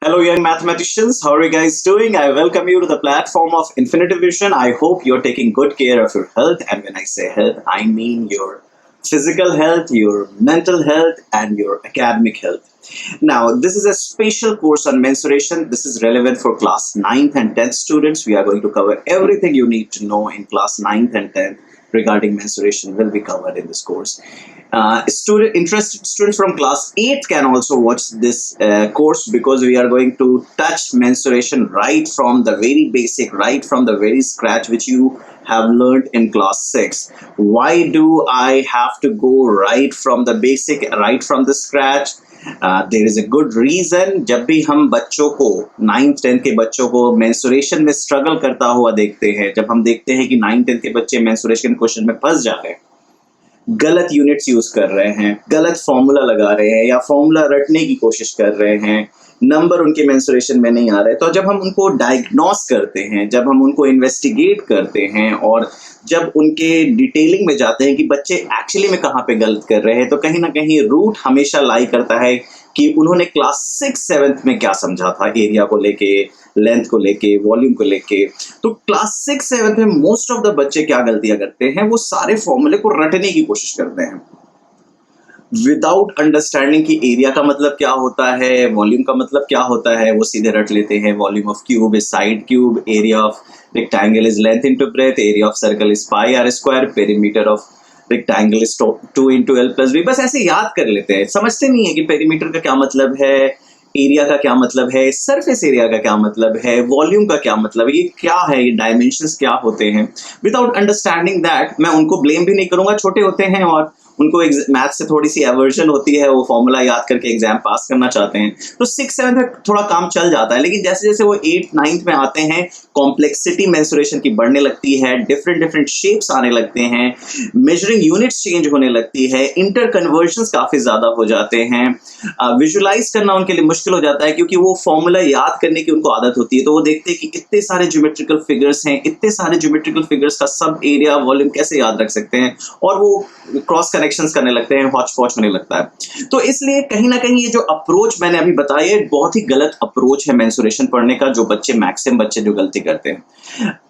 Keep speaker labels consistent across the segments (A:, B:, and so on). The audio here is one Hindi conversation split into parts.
A: Hello, young mathematicians. How are you guys doing? I welcome you to the platform of Infinity Vision. I hope you're taking good care of your health. And when I say health, I mean your physical health, your mental health, and your academic health. Now, this is a special course on mensuration. This is relevant for class 9th and 10th students. We are going to cover everything you need to know in class 9th and 10th regarding mensuration will be covered in this course. Interested students from class 8 can also watch this course because we are going to touch mensuration right from the very basic, right from the very scratch which you have learned in class 6. Why do I have to go right from the basic, right from the scratch? There is a good reason. जब भी हम बच्चों को 9th-10th के बच्चों को मेंसुरेशन में स्ट्रगल करता हुआ देखते हैं, जब हम देखते हैं कि 9th-10th के बच्चे मेंसुरेशन क्वेश्चन में फंस जा रहे हैं, गलत यूनिट्स यूज कर रहे हैं, गलत फॉर्मूला लगा रहे हैं या फॉर्मूला रटने की कोशिश कर रहे हैं, नंबर उनके मेंसुरेशन में नहीं आ रहे, तो जब हम उनको डायग्नोस करते हैं, जब हम उनको इन्वेस्टिगेट करते हैं और जब उनके डिटेलिंग में जाते हैं कि बच्चे एक्चुअली में कहाँ पे गलत कर रहे हैं, तो कहीं ना कहीं रूट हमेशा लाई करता है कि उन्होंने क्लास 6-7 में क्या समझा था एरिया को लेके, लेंथ को लेके, वॉल्यूम को लेके. तो क्लास 6-7 में मोस्ट ऑफ द बच्चे क्या गलतियां करते हैं, वो सारे फॉर्मूले को रटने की कोशिश करते हैं विदाउट अंडरस्टैंडिंग कि एरिया का मतलब क्या होता है, वॉल्यूम का मतलब क्या होता है. वो सीधे रट लेते हैं volume of cube is side cube, area of rectangle is length into breadth, area of circle is pi r square, perimeter of rectangle is 2 into l plus b. बस ऐसे याद कर लेते हैं, समझते नहीं है कि पेरीमीटर का क्या मतलब है, एरिया का क्या मतलब है, सरफेस एरिया का क्या मतलब है, वॉल्यूम का क्या मतलब है, ये क्या है, ये डायमेंशंस क्या होते हैं. विदाउट अंडरस्टैंडिंग दैट मैं उनको ब्लेम भी नहीं करूंगा, छोटे होते हैं और उनको मैथ से थोड़ी सी एवर्जन होती है, वो फॉर्मूला याद करके एग्जाम पास करना चाहते हैं, तो 6-7 में थोड़ा काम चल जाता है. लेकिन जैसे जैसे वो 8-9 में आते हैं, कॉम्प्लेक्सिटी मेंसुरेशन की बढ़ने लगती है, डिफरेंट शेप्स आने लगते हैं, मेजरिंग यूनिट्स चेंज होने लगती है, इंटर कन्वर्जन्स काफी ज्यादा हो जाते हैं, विजुलाइज करना उनके लिए मुश्किल हो जाता है क्योंकि वो फॉर्मूला याद करने की उनको आदत होती है. तो वो देखते हैं कि इतने सारे ज्योमेट्रिकल फिगर्स हैं, इतने सारे ज्योमेट्रिकल फिगर्स का सब एरिया वॉल्यूम कैसे याद रख सकते हैं, और वो क्रॉस कनेक्शंस करने लगते हैं, हॉच पॉच होने लगता है. तो इसलिए कहीं ना कहीं ये जो अप्रोच मैंने अभी बताया है बहुत ही गलत अप्रोच है मेंसुरेशन पढ़ने का, जो बच्चे मैक्सिमम बच्चे जो गलती करते हैं.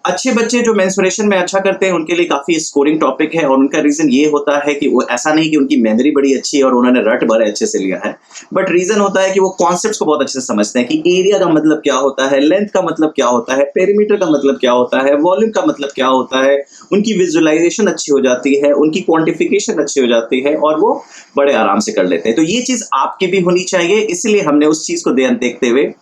A: अच्छे बच्चे जो मेंसुरेशन में अच्छा करते हैं उनके लिए काफी स्कोरिंग टॉपिक है, और उनका रीजन ये होता है कि वो ऐसा नहीं कि उनकी मेमोरी बड़ी अच्छी है और उन्होंने रट बड़े अच्छे से लिया है, बट रीजन होता है कि वो कॉन्सेप्ट्स को बहुत अच्छे से समझते हैं कि एरिया का मतलब क्या होता है, लेंथ का मतलब क्या होता है, पेरीमीटर का मतलब क्या होता है, वॉल्यूम का मतलब क्या होता है. उनकी विजुअलाइजेशन अच्छी हो जाती है, उनकी क्वांटिफिकेशन अच्छी हो जाती है और वो बड़े आराम से कर लेते हैं. तो ये चीज आपकी भी होनी चाहिए, इसलिए हमने उस चीज को ध्यान देखते हुए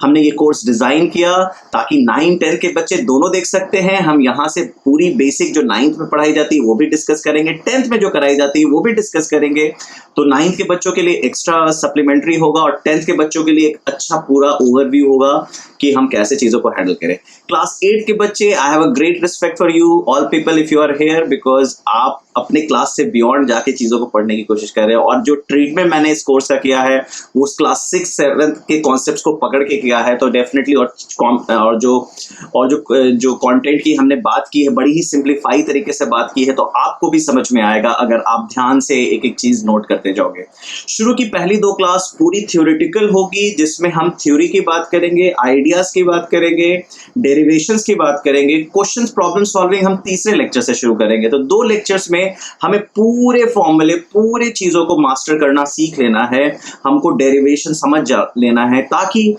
A: हमने ये कोर्स डिजाइन किया ताकि 9-10 के बच्चे दोनों देख सकते हैं. हम यहाँ से पूरी बेसिक जो 9th में पढ़ाई जाती है वो भी डिस्कस करेंगे, 10th में जो कराई जाती है वो भी डिस्कस करेंगे. तो 9th के बच्चों के लिए एक्स्ट्रा सप्लीमेंट्री होगा और 10th के बच्चों के लिए एक अच्छा पूरा ओवरव्यू होगा कि हम कैसे चीजों को हैंडल करें. क्लास 8 के बच्चे, I have a great respect for you all people if you are here, because आप अपने क्लास से बियॉन्ड जाके चीजों को पढ़ने की कोशिश कर रहे हैं, और जो ट्रीटमेंट मैंने इस कोर्स का किया है वो उस क्लास 6-7 के कॉन्सेप्ट्स को पकड़ के किया है. तो डेफिनेटली और जो कंटेंट की हमने बात की है बड़ी ही सिंप्लीफाई तरीके से बात की है, तो आपको भी समझ में आएगा अगर आप ध्यान से एक एक चीज नोट करते जाओगे. शुरू की पहली 2 क्लास पूरी थ्योरेटिकल होगी, जिसमें हम थ्योरी की बात करेंगे, आइडियाज की बात करेंगे, डेरिवेशंस की बात करेंगे, क्वेश्चंस प्रॉब्लम सॉल्विंग हम तीसरे लेक्चर से शुरू करेंगे. तो 2 लेक्चर्स में हमें पूरे फॉर्मूले, पूरे चीजों को मास्टर करना सीख लेना है, हमको डेरिवेशन समझ लेना है, ताकि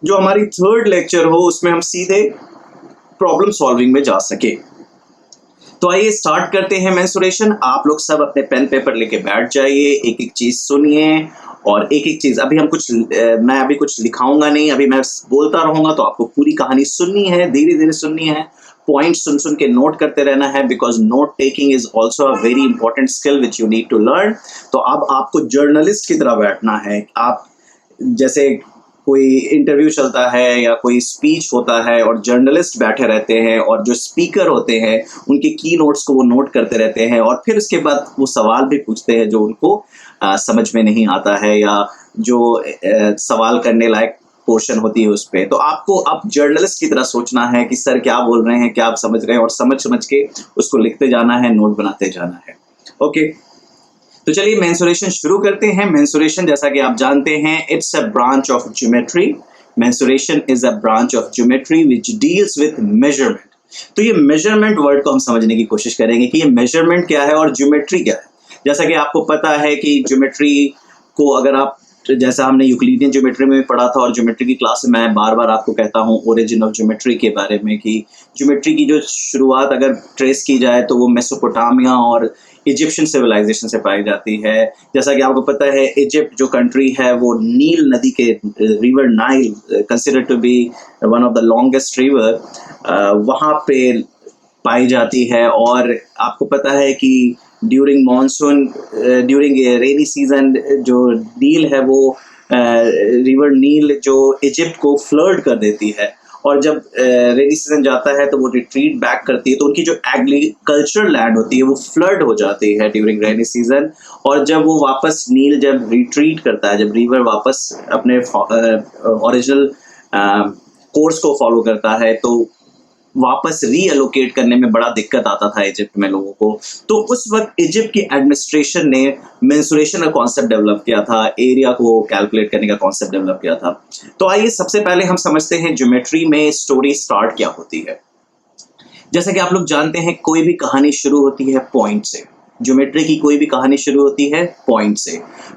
A: जो हमारी 3rd लेक्चर हो उसमें हम सीधे प्रॉब्लम सॉल्विंग में जा सके. तो आइए स्टार्ट करते हैं मेंसुरेशन. आप लोग सब अपने पेन पेपर लेके बैठ जाइए, एक एक चीज सुनिए और एक एक चीज मैं अभी कुछ लिखाऊंगा नहीं, अभी मैं बोलता रहूंगा तो आपको पूरी कहानी सुननी है, धीरे धीरे सुननी है, पॉइंट सुन सुन के नोट करते रहना है, because note taking is also a very important skill which you need to learn. तो अब आपको जर्नलिस्ट की तरह बैठना है. आप जैसे कोई इंटरव्यू चलता है या कोई स्पीच होता है और जर्नलिस्ट बैठे रहते हैं और जो स्पीकर होते हैं उनके की नोट्स को वो नोट करते रहते हैं, और फिर उसके बाद वो सवाल भी पूछते हैं जो उनको समझ में नहीं आता है या जो सवाल करने लायक पोर्शन होती है उस पर. तो आपको अब जर्नलिस्ट की तरह सोचना है कि सर क्या बोल रहे हैं, क्या आप समझ रहे हैं, और समझ के उसको लिखते जाना है, नोट बनाते जाना है. ओके. तो चलिए मेंसुरेशन शुरू करते हैं। मेंसुरेशन जैसा कि आप जानते हैं, it's a branch of geometry. Mensuration is a branch of geometry which deals with measurement. तो ये मेजरमेंट वर्ड को हम समझने की कोशिश करेंगे कि ये मेजरमेंट क्या है और ज्योमेट्री क्या है। जैसा कि आपको पता है कि ज्योमेट्री को अगर आप, जैसा हमने यूक्लिडियन ज्योमेट्री में पढ़ा था, और ज्योमेट्री की क्लास में मैं बार बार आपको कहता हूँ ओरिजिन ऑफ ज्योमेट्री के बारे में, कि ज्योमेट्री की जो शुरुआत अगर ट्रेस की जाए तो वो मेसोपोटामिया और इजिप्शियन सिविलाइजेशन से पाई जाती है। जैसा कि आपको पता है, इजिप्ट जो कंट्री है वो नील नदी के, river Nile consider to be one of the longest river, वहाँ पे पाई जाती है। और आपको पता है कि during monsoon, during rainy season, जो नील है वो रिवर नील जो इजिप्ट को फ्लड कर देती है, और जब रेनी सीजन जाता है तो वो रिट्रीट बैक करती है, तो उनकी जो एग्रीकल्चर लैंड होती है वो फ्लड हो जाती है ड्यूरिंग रेनी सीजन। और जब वो वापस नील जब रिट्रीट करता है, जब रिवर वापस अपने ओरिजिनल कोर्स को फॉलो करता है, तो वापस रीअलोकेट करने में बड़ा दिक्कत आता था इजिप्ट में लोगों को। तो उस वक्त इजिप्ट की एडमिनिस्ट्रेशन ने मेंसुरेशन का कॉन्सेप्ट डेवलप किया था, एरिया को कैलकुलेट करने का कॉन्सेप्ट डेवलप किया था। तो आइए सबसे पहले हम समझते हैं ज्योमेट्री में स्टोरी स्टार्ट क्या होती है। जैसा कि आप लोग जानते हैं, कोई भी कहानी शुरू होती है पॉइंट से। ज्योमेट्री की कोई भी कहानी शुरू होती है पॉइंट से।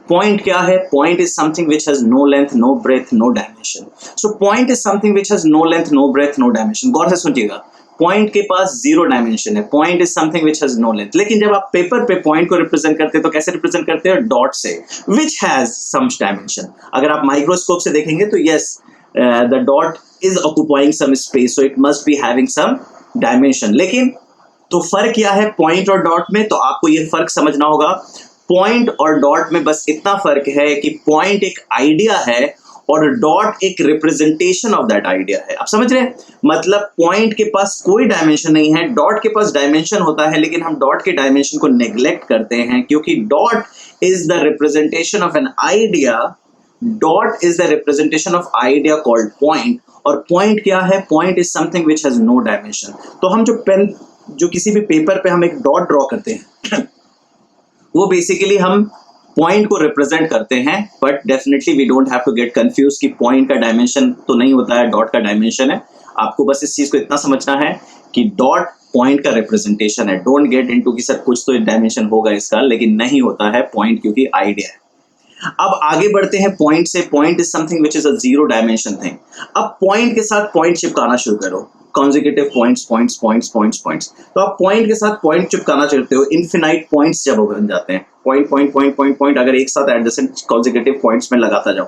A: पॉइंट क्या है? Point is something which has no length, no breadth, no dimension. So point is something which has no length, no breadth, no dimension. गौर से सुनिएगा, पॉइंट के पास जीरो डायमेंशन है। Point is something which has no length. लेकिन जब आप पेपर पे पॉइंट को रिप्रेजेंट करते हैं तो कैसे रिप्रेजेंट करते हैं? डॉट से, विच हैज सम डायमेंशन। अगर आप माइक्रोस्कोप से देखेंगे तो yes, the dot is occupying some space, so it must be having some dimension. लेकिन तो फर्क क्या है पॉइंट और डॉट में? तो आपको ये फर्क समझना होगा। पॉइंट और डॉट में बस इतना फर्क है कि पॉइंट एक आइडिया है और डॉट एक रिप्रेजेंटेशन ऑफ दैट आइडिया है। आप समझ रहे हैं? मतलब पॉइंट के पास कोई डायमेंशन नहीं है, डॉट के पास डायमेंशन होता है, लेकिन हम डॉट के डायमेंशन को नेग्लेक्ट करते हैं, क्योंकि dot is the representation of an idea. Dot is the representation of idea called point. और पॉइंट क्या है? Point is something which has no dimension. तो हम जो किसी भी पेपर पे हम एक डॉट ड्रॉ करते हैं वो बेसिकली हम पॉइंट को रिप्रेजेंट करते हैं, but definitely we don't have to get confuse कि पॉइंट का डायमेंशन तो नहीं होता है, डॉट का डायमेंशन है। आपको बस इस चीज को इतना समझना है कि डॉट पॉइंट का रिप्रेजेंटेशन है। डोंट गेट इनटू कि सर कुछ तो डायमेंशन होगा इसका, लेकिन नहीं होता है पॉइंट, क्योंकि आइडिया है। अब आगे बढ़ते हैं पॉइंट से। Point is something which is a zero dimension thing. अब पॉइंट के साथ पॉइंट चिपकाना शुरू करो, consecutive points points points points points. तो आप पॉइंट के साथ पॉइंट चिपकाना चाहते हो, इनफिनाइट पॉइंट्स जब बन जाते हैं, point point point point point, अगर एक साथ एडजेसेंट कॉन्जिक्यूटिव पॉइंट्स में लगाता जाओ,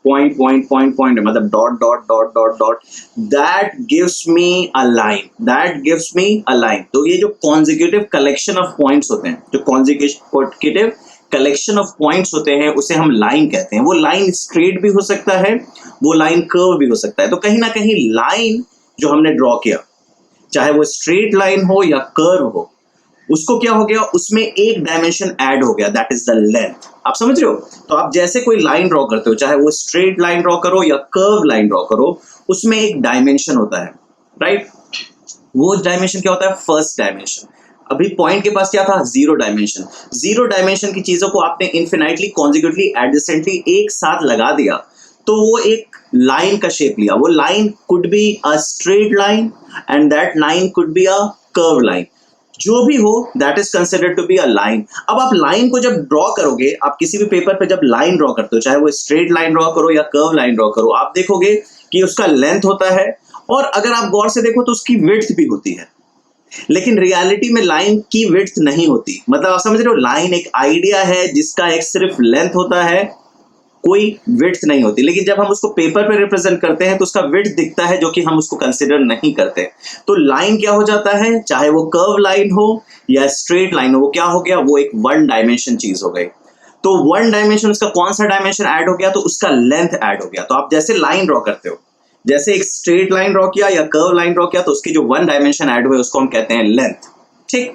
A: पॉइंट पॉइंट पॉइंट पॉइंट, मतलब dot dot dot dot dot, that gives me a line, that gives me a line. तो ये जो कॉन्जिक्यूटिव कलेक्शन ऑफ पॉइंट्स होते हैं, जो कॉन्जिक्यूटिव कलेक्शन ऑफ पॉइंट्स होते हैं, उसे हम लाइन कहते हैं। वो लाइन स्ट्रेट भी हो सकता है, वो लाइन कर्व भी हो सकता है। तो कहीं ना कहीं लाइन जो हमने ड्रॉ किया, चाहे वो स्ट्रेट लाइन हो या कर्व हो, उसको क्या हो गया? उसमें एक डायमेंशन ऐड हो गया, दैट इज द लेंथ। आप समझ रहे हो? तो आप जैसे कोई लाइन ड्रॉ करते हो, चाहे वो स्ट्रेट लाइन ड्रॉ करो या कर्व लाइन ड्रॉ करो, उसमें एक डायमेंशन होता है, राइट? वो डायमेंशन क्या होता है? First dimension. अभी पॉइंट के पास क्या था? Zero dimension. जीरो डायमेंशन की चीजों को आपने इनफिनाइटली कॉन्जिक्यूटिवली एडजेसेंटली एक साथ लगा दिया, तो वो एक लाइन का शेप लिया। वो line could be a straight line and that line could be a curve line. जो भी हो, that is considered to be a line. अब आप लाइन को जब ड्रॉ करोगे, आप किसी भी पेपर पे जब लाइन ड्रॉ करते हो, चाहे वो स्ट्रेट लाइन ड्रॉ करो या कर्व लाइन ड्रॉ करो, आप देखोगे कि उसका लेंथ होता है, और अगर आप गौर से देखो तो उसकी विड्थ भी होती है। लेकिन रियलिटी में लाइन की विड्थ नहीं होती। मतलब आप समझ रहे हो, लाइन एक आइडिया है जिसका एक सिर्फ लेंथ होता है, कोई विड्थ नहीं होती। लेकिन जब हम उसको पेपर पे रिप्रेजेंट करते हैं तो उसका विड्थ दिखता है, जो कि हम उसको कंसिडर नहीं करते। तो लाइन क्या हो जाता है? चाहे वो कर्व लाइन हो या स्ट्रेट लाइन हो, वो क्या हो गया? वो एक वन डायमेंशन चीज हो गई। तो वन डायमेंशन, उसका कौन सा डायमेंशन ऐड हो गया? तो उसका लेंथ ऐड हो गया। तो आप जैसे लाइन ड्रॉ करते हो, जैसे एक स्ट्रेट लाइन ड्रॉ किया या कर्व लाइन ड्रॉ किया, तो उसकी जो वन डायमेंशन ऐड हुए उसको हम कहते हैं लेंथ। ठीक।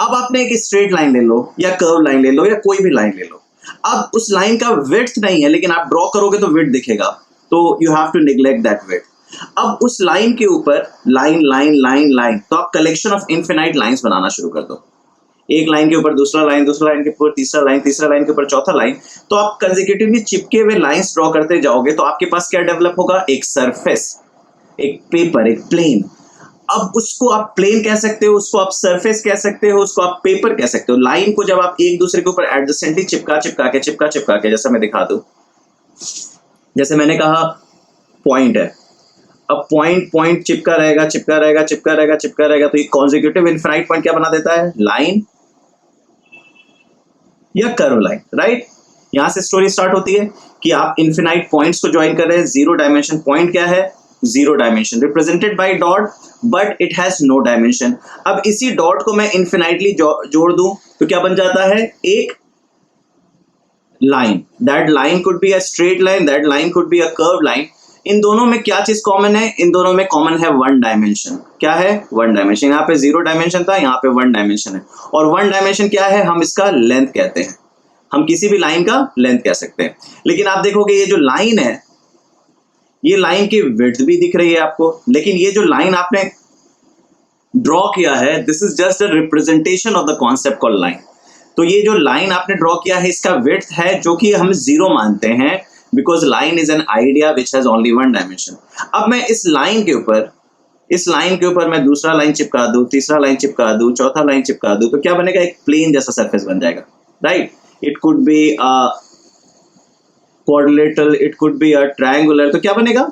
A: अब आपने एक स्ट्रेट लाइन ले लो या कर्व लाइन ले लो या कोई भी लाइन ले लो, अब उस लाइन का विड्थ नहीं है, लेकिन आप ड्रॉ करोगे तो विड्थ दिखेगा, तो you have to neglect that width. अब उस लाइन के ऊपर लाइन लाइन लाइन लाइन, तो आप कलेक्शन ऑफ इनफिनाइट लाइंस बनाना शुरू कर दो। एक लाइन के ऊपर दूसरा लाइन के ऊपर तीसरा लाइन के ऊपर चौथा लाइन, तो आप कंसेक्यूटिवली चिपके हुए लाइंस ड्रॉ करते जाओगे तो आपके पास क्या डेवलप होगा, एक सरफेस, एक पेपर, एक प्लेन। अब उसको आप प्लेन कह सकते हो, उसको आप सरफेस कह सकते हो, उसको आप पेपर कह सकते हो। लाइन को जब आप एक दूसरे के ऊपर एडजेसेंटली चिपका के, जैसा मैं दिखा दूं, जैसे मैंने कहा पॉइंट है, अब पॉइंट चिपका रहेगा, तो ये कॉन्जिक्यूटिव इनफाइनाइट पॉइंट क्या बना देता है, लाइन या कर्व लाइन, राइट। यहां से स्टोरी स्टार्ट होती है कि आप इनफिनाइट पॉइंट्स को ज्वाइन कर रहे हैं। जीरो डायमेंशन पॉइंट क्या है, zero dimension, represented by dot, but it has no dimension. अब इसी डॉट को मैं इनफिनाइटली जोड़ दूं तो क्या बन जाता है, एक line. That line could be a straight line, that line could be a curve line. इन दोनों में क्या चीज कॉमन है, इन दोनों में कॉमन है वन डायमेंशन। क्या है, वन डायमेंशन। यहाँ पे जीरो डायमेंशन था, यहाँ पे वन डायमेंशन है। और वन डायमेंशन क्या है, हम इसका लेंथ कहते हैं, हम किसी भी लाइन का लेंथ कह सकते हैं। लेकिन आप देखोगे ये जो लाइन है, ये लाइन की विड्थ भी दिख रही है आपको, लेकिन ये जो लाइन आपने ड्रॉ किया है, this is just a representation of the concept called line. तो ये जो लाइन आपने ड्रॉ किया है, इसका विड्थ है जो कि हम जीरो मानते हैं, because line is an idea which has only one dimension. अब मैं इस लाइन के ऊपर मैं दूसरा लाइन चिपका दूं, तीसरा लाइन चिपका दूं, चौथा लाइन चिपका दूं, तो क्या बनेगा, एक प्लेन जैसा सरफेस बन जाएगा, right. It could be a quadrilateral, it could be a triangular. तो क्या बनेगा,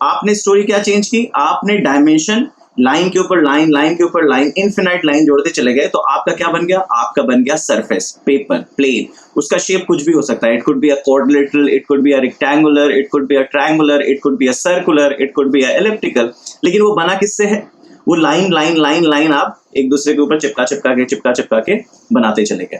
A: आपने स्टोरी क्या चेंज की, आपने डायमेंशन लाइन के ऊपर लाइन, इनफिनाइट लाइन जोड़ते चले गए, तो आपका क्या बन गया, आपका बन गया सरफेस, पेपर, प्लेन। उसका शेप कुछ भी हो सकता है, it could be a quadrilateral, it could be a rectangular, it could be a triangular, it could be a circular, it could be a elliptical. लेकिन वो बना किससे है, वो लाइन आप एक दूसरे के ऊपर चिपका के बनाते चले गए।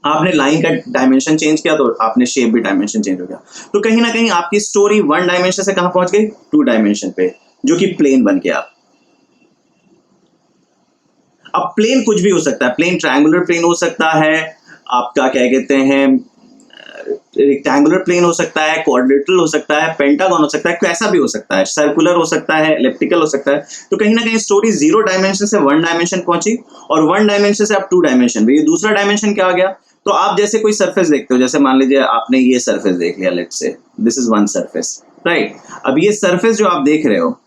A: आपने लाइन का डायमेंशन चेंज किया तो आपने शेप भी डायमेंशन चेंज हो गया। तो कहीं ना कहीं आपकी स्टोरी वन डायमेंशन से कहां पहुंच गई, टू डायमेंशन पे, जो कि प्लेन बन गया। अब प्लेन कुछ भी हो सकता है, प्लेन ट्रायंगुलर प्लेन हो सकता है, आपका क्या कहते हैं रेक्टेंगुलर प्लेन हो सकता है, क्वाड्रिलेटरल हो सकता है, पेंटागन हो सकता है, कैसा भी हो सकता है, सर्कुलर हो सकता है, एलिप्टिकल हो सकता है। तो कहीं ना कहीं स्टोरी जीरो डायमेंशन से वन डायमेंशन पहुंची, और वन डायमेंशन से आप टू डायमेंशन, ये दूसरा डायमेंशन क्या आ गया। तो आप जैसे कोई सरफेस देखते हो, जैसे मान लीजिए आपने ये सरफेस देख लिया, let's say this is one surface, right. अब ये सरफेस जो आप देख रहे हो,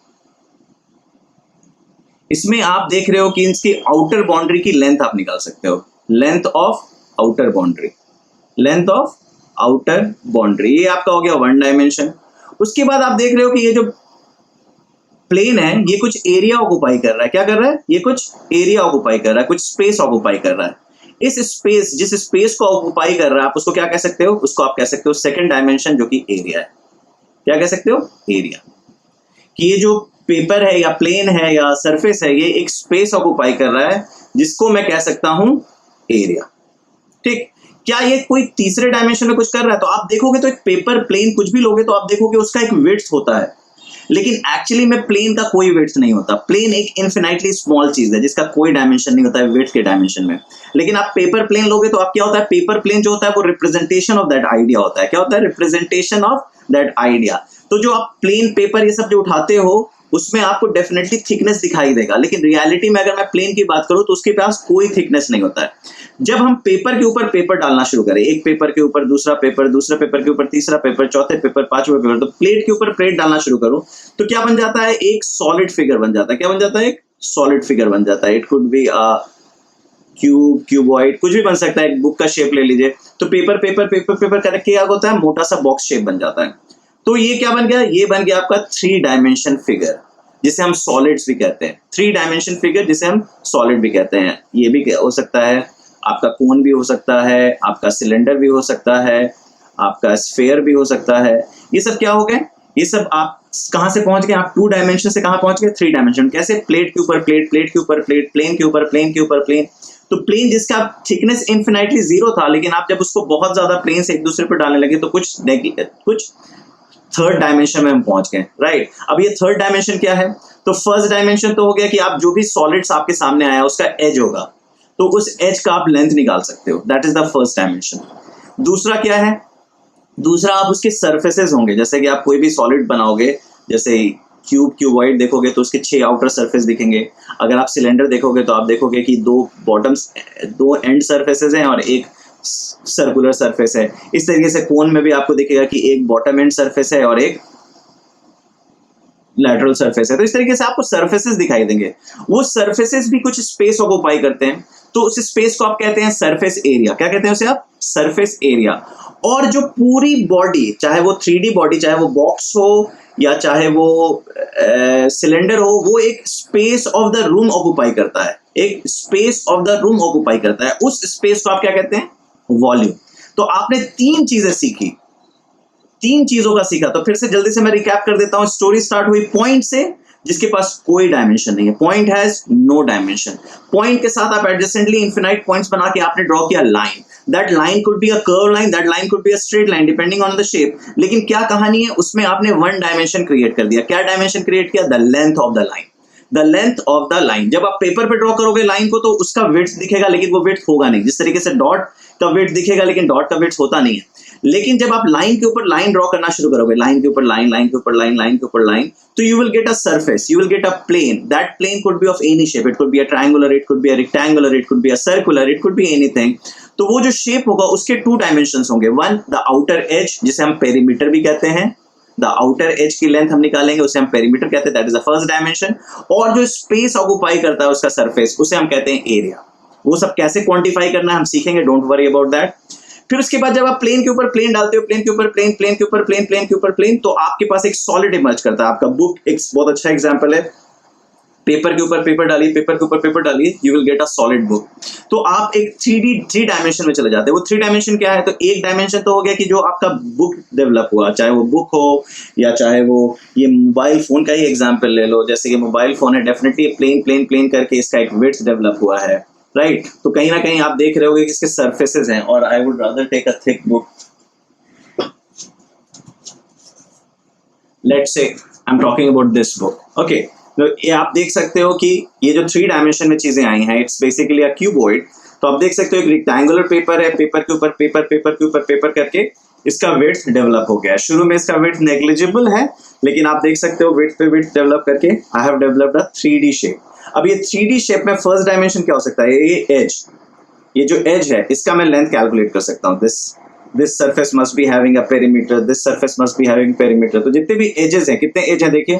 A: इसमें आप देख रहे हो कि इसकी आउटर बाउंड्री की लेंथ आप निकाल सकते हो, length of outer boundary, length of outer boundary, ये आपका हो गया वन डायमेंशन। उसके बाद आप देख रहे हो कि ये जो प्लेन है, ये कुछ एरिया ऑक्युपाई कर रहा है, क्या कर रहा है, ये कुछ एरिया ऑक्युपाई कर रहा है, कुछ स्पेस ऑक्युपाई कर रहा है। इस स्पेस, जिस स्पेस को ऑक्युपाई कर रहा है, आप उसको क्या कह सकते हो, उसको आप कह सकते हो सेकंड डायमेंशन, जो कि एरिया है। क्या कह सकते हो, एरिया। कि ये जो पेपर है या प्लेन है या सरफेस है, ये एक स्पेस ऑक्युपाई कर रहा है, जिसको मैं कह सकता हूं एरिया, ठीक। क्या ये कोई तीसरे डायमेंशन में कुछ कर रहा है, तो आप देखोगे तो एक पेपर, प्लेन कुछ भी लोगे तो आप देखोगे उसका एक विड्थ होता है, लेकिन एक्चुअली में प्लेन का कोई विड्थ नहीं होता। प्लेन एक इनफिनाइटली स्मॉल चीज है जिसका कोई डायमेंशन नहीं होता है विड्थ के डायमेंशन में। लेकिन आप पेपर प्लेन लोगे तो आप क्या होता है, पेपर प्लेन जो होता है वो रिप्रेजेंटेशन ऑफ दैट आइडिया होता है। क्या होता है, रिप्रेजेंटेशन ऑफ दैट आइडिया। तो जो आप प्लेन पेपर ये सब जो उठाते हो, उसमें आपको डेफिनेटली थिकनेस दिखाई देगा, लेकिन रियलिटी में अगर मैं प्लेन की बात करूं तो उसके पास कोई थिकनेस नहीं होता है। जब हम पेपर के ऊपर पेपर डालना शुरू करें, एक पेपर के ऊपर दूसरा पेपर, दूसरे पेपर के ऊपर तीसरा पेपर, चौथे पेपर, पांचवें पेपर, तो प्लेट के ऊपर प्लेट डालना शुरू करूं तो क्या बन जाता है, एक सॉलिड फिगर बन जाता है। क्या बन जाता है, एक सॉलिड फिगर बन जाता है। It could B cube, cuboid, कुछ भी बन सकता है। एक बुक का शेप ले लीजिए, तो पेपर पेपर पेपर पेपर करके क्या होता है, मोटा सा बॉक्स शेप बन जाता है। तो ये क्या बन गया, ये बन गया आपका थ्री डायमेंशन फिगर, जिसे हम सॉलिड्स भी कहते हैं। थ्री डायमेंशन फिगर जिसे हम सॉलिड भी कहते हैं। ये भी हो सकता है, आपका कोन भी हो सकता है, आपका सिलेंडर भी हो सकता है, आपका स्फेयर भी हो सकता है। ये सब क्या हो गए, ये सब आप कहां से पहुंच गए, आप टू डायमेंशन से कहां पहुंच गए, थ्री डायमेंशन। कैसे, प्लेट के ऊपर प्लेट, प्लेट के ऊपर प्लेट, प्लेन के ऊपर प्लेन के ऊपर प्लेन। तो प्लेन जिसका थिकनेस इनफिनाइटली जीरो था, लेकिन आप जब उसको बहुत ज्यादा प्लेन से एक दूसरे पर डालने लगे तो कुछ थर्ड डायमेंशन में हम पहुंच गए, राइट। अब ये थर्ड डायमेंशन क्या है, तो फर्स्ट डायमेंशन तो हो गया कि आप जो भी सॉलिड्स आपके सामने आया उसका एज होगा, तो उस एज का आप लेंथ निकाल सकते हो, that is the first dimension. दूसरा क्या है, दूसरा आप उसके सरफेसेस होंगे, जैसे कि आप कोई भी सॉलिड बनाओगे, जैसे क्यूबॉइड देखोगे तो उसके 6 आउटर सरफेस दिखेंगे। अगर आप सिलेंडर देखोगे तो आप देखोगे कि दो एंड सरफेसेस हैं और एक सर्कुलर सरफेस है। इस तरीके से कोन में भी आपको दिखेगा कि एक बॉटम एंड सरफेस है और एक लैटरल सरफेस है। तो इस तरीके से आपको सरफेसेस दिखाई देंगे। वो सरफेसेस भी कुछ स्पेस ऑक्यूपाई करते हैं, तो उस स्पेस को आप कहते हैं सरफेस एरिया। क्या कहते हैं उसे आप? Surface area. और जो पूरी बॉडी, चाहे वो 3D बॉडी, चाहे वो बॉक्स हो या चाहे वो सिलेंडर हो, वो एक space of the room occupy करता है, एक space of the room occupy करता है। उस स्पेस को आप क्या कहते हैं? वॉल्यूम। तो आपने 3 चीजें सीखी, 3 चीजों का सीखा। तो फिर से जल्दी से मैं रिकैप कर देता हूं। स्टोरी स्टार्ट हुई पॉइंट से, जिसके पास कोई डायमेंशन नहीं है। Point has no dimension. Point के साथ आप एडजेसेंटली इंफिनाइट पॉइंट्स बना के आपने ड्रॉ किया line. That line could be a curve line, that line could be a straight line, depending on the shape. लेकिन क्या कहानी है उसमें? आपने 1 डायमेंशन क्रिएट कर दिया। क्या डायमेंशन क्रिएट किया? The length of the line. The length of the line. जब आप पेपर पे ड्रॉ करोगे लाइन को तो उसका विड्थ दिखेगा, लेकिन वो विड्थ होगा नहीं। जिस तरीके से डॉट का विड्थ दिखेगा लेकिन डॉट का विड्थ होता नहीं है। लेकिन जब आप लाइन के ऊपर लाइन ड्रॉ करना शुरू करोगे, लाइन के ऊपर लाइन, लाइन के ऊपर लाइन, लाइन के ऊपर लाइन, तो you will get a surface, you will get a plane. That plane could be of any shape, it could be a triangular, it could be a rectangular, it could be a circular, it could be anything. तो वो जो शेप होगा उसके 2 डायमेंशंस होंगे। वन, द आउटर एज, जिसे हम पेरीमीटर भी कहते हैं। द आउटर एज की लेंथ हम निकालेंगे, उसे हम पेरीमीटर कहते हैं, that is the first dimension. और जो स्पेस ऑक्यूपाई करता है उसका सरफेस, उसे हम कहते हैं एरिया। वो सब कैसे क्वांटिफाई करना है हम सीखेंगे, डोंट वरी अबाउट दैट। फिर उसके बाद जब आप प्लेन के ऊपर प्लेन डालते हो, प्लेन के ऊपर प्लेन, प्लेन के ऊपर प्लेन, प्लेन के ऊपर प्लेन, तो आपके पास एक सॉलिड इमर्ज करता है। आपका बुक एक बहुत अच्छा एग्जांपल है। पेपर के ऊपर पेपर डालिए, पेपर के ऊपर पेपर डालिए, you will get a solid book. तो आप एक 3 डायमेंशन में चले जाते हैं। वो 3 डायमेंशन क्या है? तो एक डायमेंशन तो हो गया कि जो आपका बुक डेवलप हुआ, चाहे वो बुक हो या चाहे वो ये मोबाइल फोन का ही एग्जांपल ले लो। जैसे ये मोबाइल फोन है, डेफिनेटली प्लेन प्लेन प्लेन करके इसका एक विड्थ डेवलप हुआ है, राइट? तो कहीं ना कहीं आप देख रहे होगे कि इसके सरफेसेस हैं। और I would rather take a thick book. Let's say I am talking about this book, okay. तो ये आप देख सकते हो कि ये जो 3 डायमेंशन में चीजें आई हैं, इट्स बेसिकली अ क्यूबॉइड। तो आप देख सकते हो एक रेक्टेंगुलर पेपर है, पेपर के ऊपर पेपर, पेपर के ऊपर पेपर करके इसका विड्थ डेवलप हो गया है। शुरू में इसका विड्थ नेग्लिजिबल है, लेकिन आप देख सकते हो विड्थ पे विड्थ डेवलप करके I have developed a 3D shape. अब ये 3D शेप में फर्स्ट डायमेंशन क्या हो सकता है? ये एज, ये जो एज है इसका मैं लेंथ कैलकुलेट कर सकता हूँ। This surface must be having a perimeter, this surface must be having perimeter. तो जितने भी एजेस हैं, कितने एज हैं देखिए,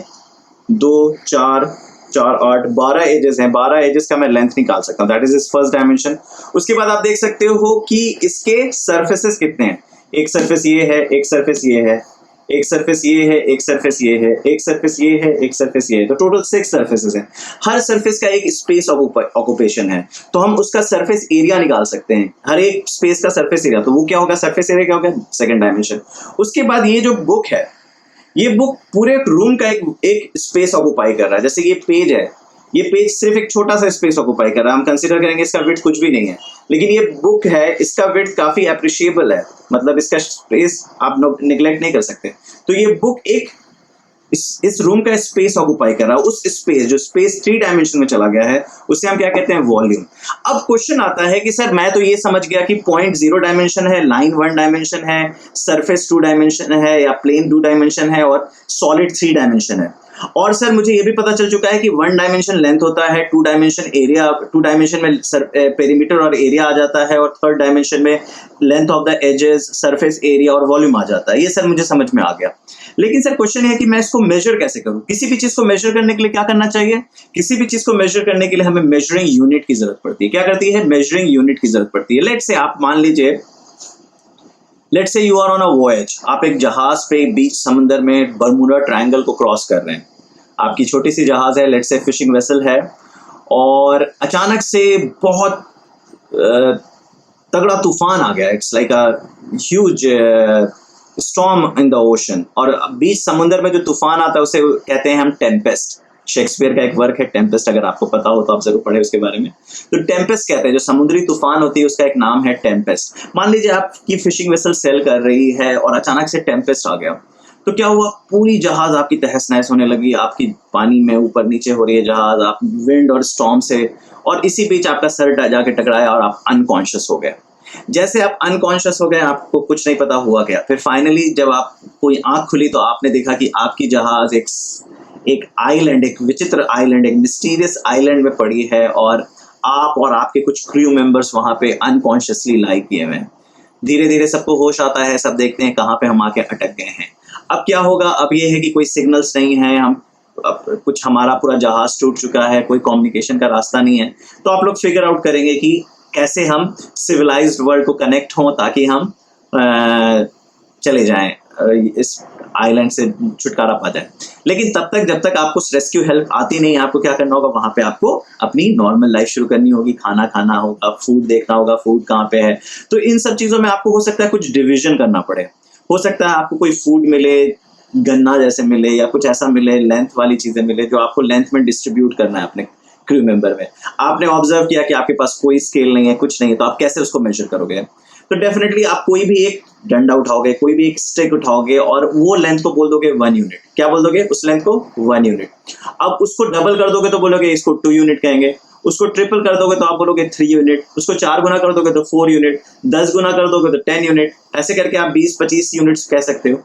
A: 2 4 4 8 12 एजेस हैं। 12 एजेस का मैं लेंथ निकाल सकता हूँ। That is is first dimension. उसके बाद आप देख सकते हो कि इसके सरफेसेस कितने हैं। एक सरफेस ये है, एक सरफेस ये है, एक सरफेस ये है, एक सरफेस ये है, एक सरफेस ये है, एक सरफेस ये है। तो टोटल 6 सरफेसेस हैं। हर सरफेस का एक स्पेस ऑक्यूपेशन है, तो हम उसका सरफेस एरिया निकाल सकते हैं। हर एक स्पेस का सरफेस एरिया, तो वो क्या होगा? सरफेस एरिया क्या होगा? Second dimension. उसके बाद ये जो बुक है, ये बुक पूरे रूम का एक स्पेस ऑक्यूपाई कर रहा है। जैसे ये पेज है, ये पेज सिर्फ एक छोटा सा स्पेस ऑक्यूपाई कर रहा है। हम कंसीडर करेंगे इसका विड्थ कुछ भी नहीं है, लेकिन ये बुक है, इसका विड्थ काफी एप्रिशिएबल है, मतलब इसका स्पेस आप निगलेक्ट नहीं कर सकते। तो ये बुक एक इस रूम का स्पेस ऑक्यूपाई कर रहा है। उस स्पेस, जो स्पेस 3 डायमेंशन में चला गया है, उसे हम क्या कहते हैं? वॉल्यूम। अब क्वेश्चन आता है कि सर मैं तो ये समझ गया कि पॉइंट 0 डायमेंशन है, लाइन 1 डायमेंशन है, सरफेस 2 डायमेंशन है या प्लेन 2 डायमेंशन है और सॉलिड 3 डायमेंशन है। और सर मुझे ये भी पता चल चुका है कि 1 डायमेंशन लेंथ होता है, 2 डायमेंशन एरिया, 2 डायमेंशन में पेरीमीटर और एरिया आ जाता है, और 3rd डायमेंशन में length of the edges, surface area और वॉल्यूम आ जाता है। ये सर मुझे समझ में आ गया। लेकिन सर क्वेश्चन है कि मैं इसको मेजर कैसे करूं? किसी भी चीज को मेजर करने के लिए क्या करना चाहिए? किसी भी चीज को मेजर करने के लिए हमें मेजरिंग यूनिट की जरूरत पड़ती है। क्या करती है? मेजरिंग यूनिट की जरूरत पड़ती है। लेट्स से आप मान लीजिए, let's say you are on a voyage. आप एक जहाज पे बीच समंदर में बरमूडा ट्रायंगल को क्रॉस कर रहे हैं। आपकी छोटी सी जहाज है, लेट्स से फिशिंग वेसल है, और अचानक से बहुत तगड़ा तूफान आ गया। It's like a huge storm in the ocean. और बीच समुद्र में जो तूफान आता है उसे कहते हैं हम टेम्पेस्ट। शेक्सपियर का एक वर्क है टेम्पेस्ट, अगर आपको पता हो तो आप जरूर पढ़े उसके बारे में। तो टेम्पेस्ट कहते हैं, जो समुद्री तूफान होती है उसका एक नाम है टेम्पेस्ट। मान लीजिए आपकी फिशिंग वेसल सेल कर रही है और अचानक से टेम्पेस्ट आ गया, तो क्या हुआ? पूरी जहाज आपकी तहस नहस होने लगी। आपकी पानी में ऊपर नीचे हो रही है जहाज, आप विंड और स्टॉर्म से, और इसी बीच आपका सर जाके टकराया और आप अनकॉन्शियस हो गए। जैसे आप अनकॉन्शियस हो गए, आपको कुछ नहीं पता हुआ क्या। फिर फाइनली जब आप कोई आंख खुली तो आपने देखा कि आपकी जहाज एक आइलैंड, एक विचित्र आइलैंड, एक मिस्टीरियस आइलैंड में पड़ी है और आप और आपके कुछ क्रू मेंबर्स वहां पे अनकॉन्शियसली लाई किए हुए हैं। धीरे धीरे सबको होश आता है, सब देखते हैं कहाँ पे हम आके अटक गए हैं। अब क्या होगा, अब ये है कि कोई सिग्नल्स नहीं है, हम अब कुछ हमारा पूरा जहाज टूट चुका है, कोई कम्युनिकेशन का रास्ता नहीं है। तो आप लोग फिगर आउट करेंगे कि कैसे हम सिविलाइज्ड वर्ल्ड को कनेक्ट हों ताकि हम चले जाएं, इस आइलैंड से छुटकारा पा जाए। लेकिन तब तक जब तक आपको रेस्क्यू हेल्प आती नहीं, आपको क्या करना होगा, वहां पे आपको अपनी नॉर्मल लाइफ शुरू करनी होगी, खाना खाना होगा, फूड देखना होगा, फूड कहाँ पे है। तो इन सब चीजों में आपको हो सकता है कुछ डिविजन करना पड़े, हो सकता है आपको कोई फूड मिले, गन्ना जैसे मिले, या कुछ ऐसा मिले, लेंथ वाली चीजें मिले जो आपको लेंथ में डिस्ट्रीब्यूट करना है अपने क्रू मेंबर में। आपने ऑब्जर्व किया कि आपके पास कोई स्केल नहीं है, कुछ नहीं है, तो आप कैसे उसको मेजर करोगे? तो डेफिनेटली आप कोई भी एक डंडा उठाओगे, कोई भी एक स्टिक उठाओगे और वो लेंथ को बोल दोगे 1 यूनिट। क्या बोल दोगे? उस लेंथ को 1 यूनिट। अब उसको डबल कर दोगे तो बोलोगे इसको 2 यूनिट कहेंगे, उसको ट्रिपल कर दोगे तो आप बोलोगे 3 यूनिट, उसको 4 गुना कर दोगे तो 4 यूनिट, 10 गुना कर दोगे तो 10 यूनिट, ऐसे करके आप 20-25 यूनिट्स कह सकते हो।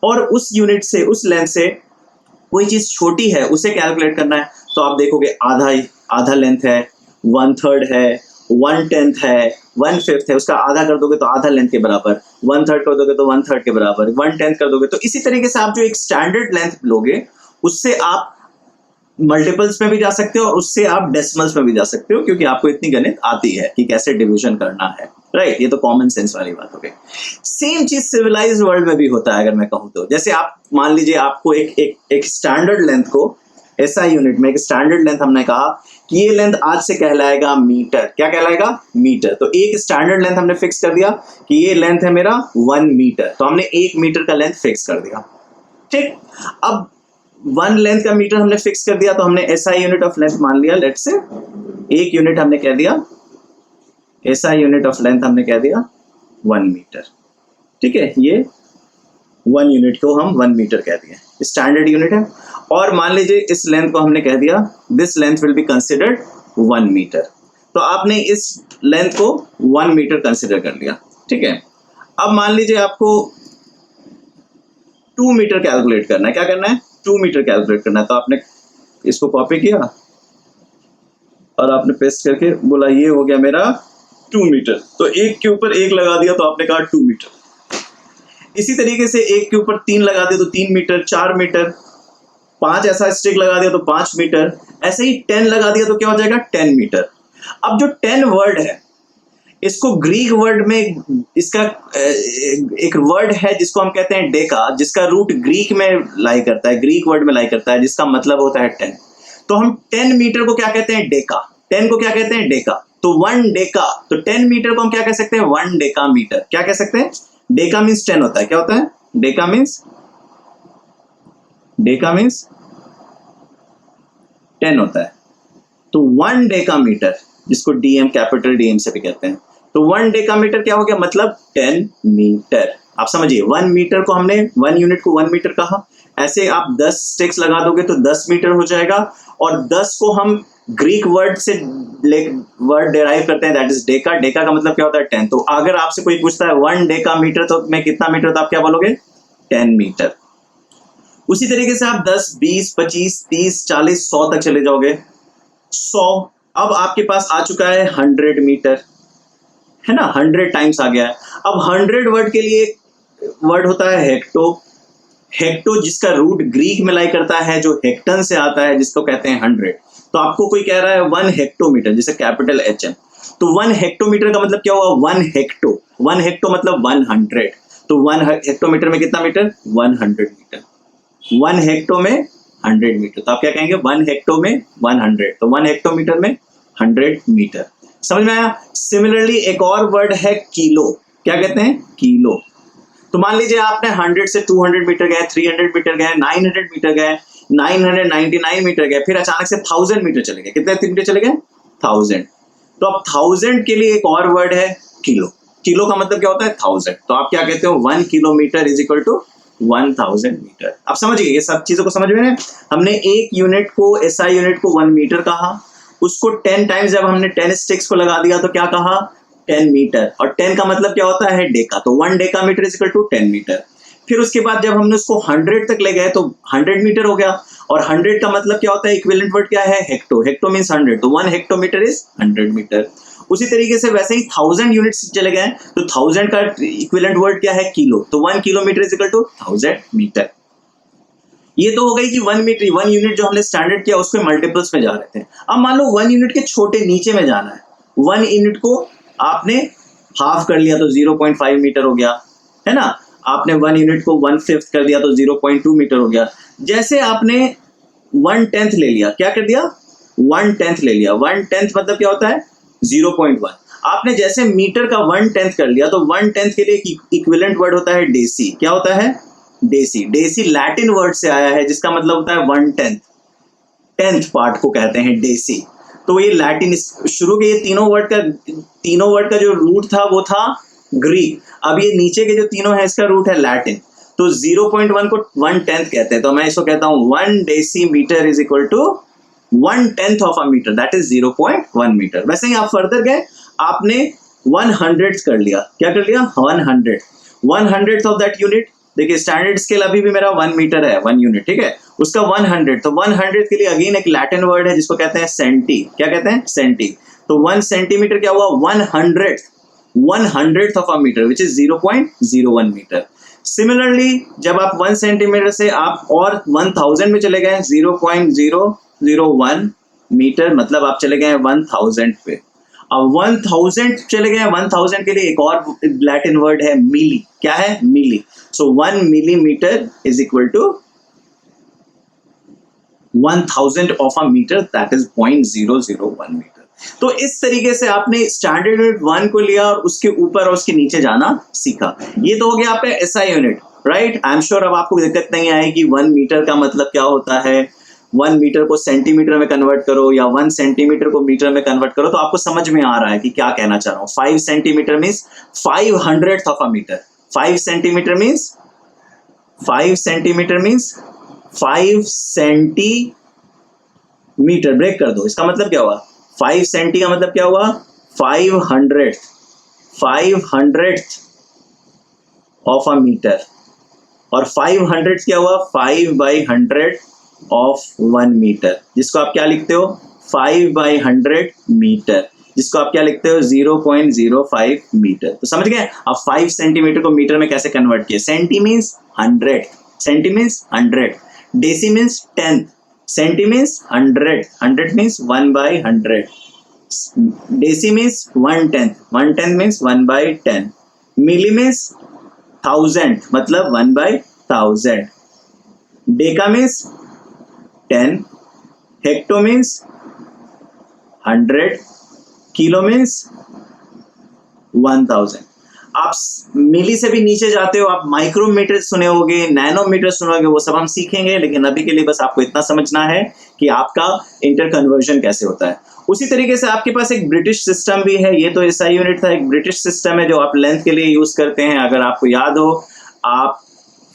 A: और उस यूनिट से, उस लेंथ से कोई चीज छोटी है उसे कैलकुलेट करना है, तो आप देखोगे आधा लेंथ है, 1/3 है, 1/10 है, 1/5 है, उसका आधा कर दोगे तो आधा लेंथ के बराबर, 1/3 कर दोगे तो 1/3 के बराबर, 1/10 कर दोगे तो इसी तरीके से आप जो एक स्टैंडर्ड लेंथ लोगे उससे आप मल्टीपल्स में भी जा सकते हो और उससे आप डेसिमल्स में भी जा सकते हो, क्योंकि आपको इतनी गणित आती है कि कैसे डिवीजन करना है, राइट? ये तो कॉमन सेंस वाली बात हो गई। सेम चीज सिविलाइज्ड वर्ल्ड में भी होता है। अगर मैं कहूँ तो जैसे आप मान लीजिए आपको एक स्टैंडर्ड लेंथ को SI यूनिट में, एक स्टैंडर्ड लेंथ हमने कहा कि ये लेंथ आज से कहलाएगा मीटर। क्या कहलाएगा? मीटर। तो एक स्टैंडर्ड लेंथ हमने फिक्स कर दिया कि ये लेंथ है मेरा 1 मीटर, तो हमने 1 मीटर का लेंथ फिक्स कर दिया, ठीक। अब 1 लेंथ का मीटर हमने फिक्स कर दिया, तो हमने SI यूनिट ऑफ लेंथ मान लिया, लेट्स से 1 यूनिट हमने कह दिया, SI यूनिट ऑफ लेंथ हमने कह दिया 1 मीटर, ठीक है। ये 1 यूनिट को हम 1 मीटर कह दिए, स्टैंडर्ड यूनिट है। और मान लीजिए इस लेंथ को हमने कह दिया this length will be considered 1 metre, तो आपने इस लेंथ को 1 मीटर कंसिडर कर लिया, ठीक है। अब मान लीजिए आपको 2 मीटर कैलकुलेट करना है। क्या करना है? 2 मीटर कैलकुलेट करना है। तो आपने इसको कॉपी किया और आपने पेस्ट करके बोला ये हो गया मेरा 2 मीटर, तो एक के ऊपर एक लगा दिया तो आपने कहा 2 मीटर। इसी तरीके से एक के ऊपर 3 लगा दिया तो 3 मीटर, 4 मीटर, 5 ऐसा स्टिक लगा दिया तो 5 मीटर, ऐसे ही 10 लगा दिया तो क्या हो जाएगा? 10 मीटर। अब जो 10 वर्ड है, इसको ग्रीक वर्ड में इसका एक वर्ड है जिसको हम कहते हैं डेका, जिसका रूट ग्रीक में लाई करता है, ग्रीक वर्ड में लाई करता है, जिसका मतलब होता है 10। तो हम 10 मीटर को क्या कहते हैं? डेका। 10 को क्या कहते हैं? डेका। तो 1 डेका, तो 10 मीटर को हम क्या कह सकते हैं? 1 डेका मीटर। क्या कह सकते हैं? डेका मीन्स 10 होता है। क्या होता है? डेका मीन्स 10 होता है। तो 1 डेका मीटर, जिसको DM, कैपिटल DM से भी कहते हैं, तो 1 डेका मीटर क्या हो गया? मतलब 10 मीटर। आप समझिए, 1 मीटर को हमने 1 यूनिट को 1 मीटर कहा। ऐसे आप 10 स्टिक्स लगा दोगे तो 10 मीटर हो जाएगा। और 10 को हम ग्रीक वर्ड से वर्ड डेराइव करते हैं, दैट इज डेका। डेका का मतलब क्या होता है? 10। तो अगर आपसे कोई पूछता है 1 डेका मीटर तो मैं कितना मीटर, तो आप क्या बोलोगे? 10 मीटर। उसी तरीके से आप 10, 20, 25, 30, 40, 100 तक चले जाओगे। 100, अब आपके पास आ चुका है 100 मीटर, है ना? 100 टाइम्स आ गया है। अब 100 वर्ड के लिए वर्ड होता है हेक्टो। हेक्टो जिसका रूट ग्रीक में लाई करता है, जो हेक्टन से आता है, जिसको कहते हैं 100। तो आपको कोई कह रहा है 1 हेक्टोमीटर, जिसे कैपिटल HM, तो 1 हेक्टोमीटर का मतलब क्या हुआ? 1 हेक्टो। 1 हेक्टो मतलब 100। तो 1 हेक्टोमीटर में कितना मीटर? 100 मीटर। 1 हेक्टो में 100 मीटर, तो आप क्या कहेंगे? 1 हेक्टो में 100, तो 1 हेक्टोमीटर में 100 मीटर। समझ में आया? सिमिलरली एक और वर्ड है किलो। क्या कहते हैं? किलो। तो मान लीजिए आपने 100 से 200 मीटर गए, 300 मीटर गए, 900 मीटर गए, 999 मीटर गए, फिर अचानक से 1000 मीटर चले गए। कितने मीटर चले गए? 1000। तो अब 1000 के लिए एक और वर्ड है किलो। किलो का मतलब क्या होता है? 1000। तो आप क्या कहते हो? 1 kilometre is equal to 1000 metre. अब समझिए, ये सब चीजों को समझ में। हमने एक यूनिट को, SI यूनिट को 1 मीटर कहा, उसको 10 टाइम्स जब हमने 10 स्टिक्स को लगा दिया तो क्या कहा? 10 मीटर। और 10 का मतलब क्या होता है? डेका। तो 1 decametre is equal to 10 metre. फिर उसके बाद जब हमने उसको 100 तक ले गए तो 100 मीटर हो गया, और 100 का मतलब क्या होता है, इक्विवेलेंट वर्ड क्या है, हेक्टो, हेक्टो मींस 100, तो 1 हेक्टोमीटर इज 100 मीटर। उसी तरीके से वैसे ही 1000 यूनिट्स चले गए तो 1000 का इक्विवेलेंट वर्ड क्या है, किलो, तो 1 kilometre is equal to 1000 metre. ये तो हो गई कि 1 मीटर, 1 यूनिट जो हमने स्टैंडर्ड किया उसके मल्टीपल्स में जा रहे थे। अब मान लो 1 यूनिट के छोटे नीचे में जाना है, 1 यूनिट को आपने हाफ कर लिया तो 0.5 मीटर हो गया, है ना, आपने 1 यूनिट को 1/5 कर दिया तो 0.2 मीटर हो गया। जैसे आपने 1/10 ले लिया, क्या कर दिया, 1/10 ले लिया, 1/10 मतलब क्या होता है 0.1। आपने जैसे मीटर का 1/10 कर लिया तो 1/10 के लिए इक्विवेलेंट वर्ड होता है डेसी, क्या होता है, डेसी। डेसी लैटिन वर्ड से आया है जिसका मतलब होता है 1/10, 10th पार्ट को कहते हैं डेसी। तो ये लैटिन शुरू के ये तीनों वर्ड का जो रूट था वो था ग्रीक। अब ये नीचे के जो तीनों है इसका रूट है लैटिन। तो 0.1 को 1/10 कहते हैं, तो मैं इसको कहता हूं 1 decimetre is equal to 1/10 of a metre, that is 0.1 metre. वैसे ही आप फर्दर गए, आपने 100 कर लिया, क्या कर लिया, 100 ऑफ दैट यूनिट। देखिए स्टैंडर्ड स्केल अभी भी मेरा 1 मीटर है, 1 यूनिट, ठीक है, उसका 100, तो 100 के लिए अगेन एक लैटिन वर्ड है जिसको कहते हैं सेंटी, क्या कहते हैं, सेंटी। तो 1 सेंटीमीटर क्या हुआ, 100th of a metre which is 0.01 metre. Similarly जब आप 1 सेंटीमीटर से आप और 1000 में चले गए 0.001 मीटर, मतलब आप चले गए 1000 पे। अब 1000 चले गए, 1000 के लिए एक और लैटिन वर्ड है मिली, क्या है, milli. So 1 millimetre is equal to 1000 of a metre, that is 0.001 metre. तो इस तरीके से आपने स्टैंडर्ड यूनिट 1 को लिया और उसके ऊपर और उसके नीचे जाना सीखा। ये तो हो गया आपका SI unit, right. I am sure अब आपको दिक्कत नहीं आएगी 1 मीटर का मतलब क्या होता है, 1 मीटर को सेंटीमीटर में कन्वर्ट करो या 1 सेंटीमीटर को मीटर में कन्वर्ट करो, तो आपको समझ में आ रहा है कि क्या कहना चाह रहा हूं। 5 centimetre means 500th of a metre, 5 centimetre means 5 centimetre, break कर दो, इसका मतलब क्या हुआ, 5 सेंटी का मतलब क्या हुआ, 500th ऑफ अ मीटर, और 500 क्या हुआ, 5/100 ऑफ 1 मीटर, जिसको आप क्या लिखते हो, 5/100 मीटर, जिसको आप क्या लिखते हो, 0.05 मीटर। तो समझ गए। अब 5 सेंटीमीटर को मीटर में कैसे कन्वर्ट किया, centi means 100, centi means 100, deci means 10, centi means 100, 100 means 1/100, deci means 1/10, 1/10 means 1/10, milli means 1000 मतलब 1/1000, deka means 10, hecto means 100, kilo means 1000। आप मिली से भी नीचे जाते हो, आप माइक्रोमीटर सुने होगे, नैनोमीटर सुनोगे, वो सब हम सीखेंगे, लेकिन अभी के लिए बस आपको इतना समझना है कि आपका इंटर कन्वर्जन कैसे होता है। उसी तरीके से आपके पास एक ब्रिटिश सिस्टम भी है, ये तो एसआई यूनिट था, एक ब्रिटिश सिस्टम है जो आप लेंथ के लिए यूज करते हैं। अगर आपको याद हो, आप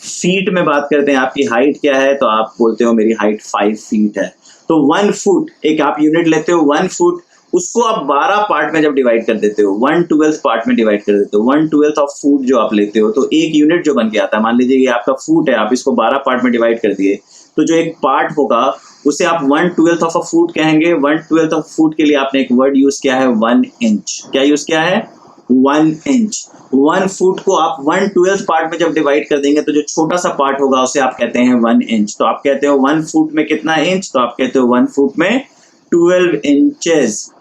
A: फीट में बात करते हैं, आपकी हाइट क्या है, तो आप बोलते हो मेरी हाइट 5 फीट है। तो 1 फुट एक आप यूनिट लेते हो, 1 फुट, उसको आप 12 पार्ट में जब डिवाइड कर देते हो, 1/12 पार्ट में डिवाइड कर देते हो, 1/12 ऑफ फुट जो आप लेते हो, तो एक यूनिट जो बन के आता है, मान लीजिए ये आपका फुट है, आप इसको 12 पार्ट में डिवाइड कर दिए, तो जो एक पार्ट होगा उसे आप 1/12 ऑफ अ फुट कहेंगे। 1/12 ऑफ फुट के लिए आपने एक वर्ड यूज किया है 1 इंच, क्या यूज किया है, 1 इंच। 1 फुट को आप 1/12 पार्ट में जब डिवाइड कर देंगे तो जो छोटा सा पार्ट होगा उसे आप कहते हैं 1 इंच। तो आप कहते हो 1 फुट में कितना इंच, तो आप कहते हो 1 फुट में 12 इंचेस।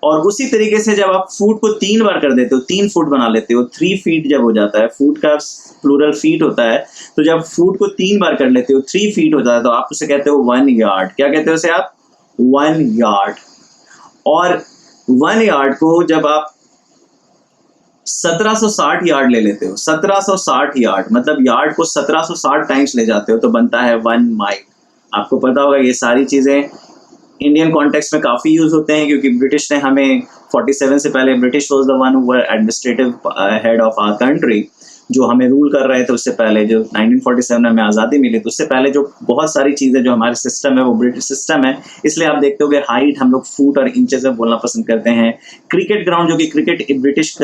A: और उसी तरीके से जब आप फुट को 3 बार कर देते हो, 3 फुट बना लेते हो, 3 फीट जब हो जाता है, फुट का प्लूरल फीट होता है, तो जब फुट को 3 बार कर लेते हो, 3 फीट होता है, तो आप उसे कहते हो 1 यार्ड। क्या कहते हो उसे आप, 1 यार्ड। और 1 यार्ड को जब आप 1760 यार्ड ले लेते हो, 1760 यार्ड मतलब यार्ड को 1760 टाइम्स ले जाते हो, तो बनता है 1 माइल। आपको पता होगा ये सारी चीजें इंडियन कॉन्टेक्स्ट में काफी यूज होते हैं, क्योंकि ब्रिटिश ने हमें 47 से पहले, British was the one who were administrative head of our country, जो हमें रूल कर रहे थे उससे पहले, जो 1947 में हमें आज़ादी मिली, तो उससे पहले जो बहुत सारी चीज़ें जो हमारे सिस्टम है वो ब्रिटिश सिस्टम है। इसलिए आप देखते हो कि हाइट हम लोग फुट और इंचेस में बोलना पसंद करते हैं। क्रिकेट ग्राउंड, जो कि क्रिकेट ब्रिटिश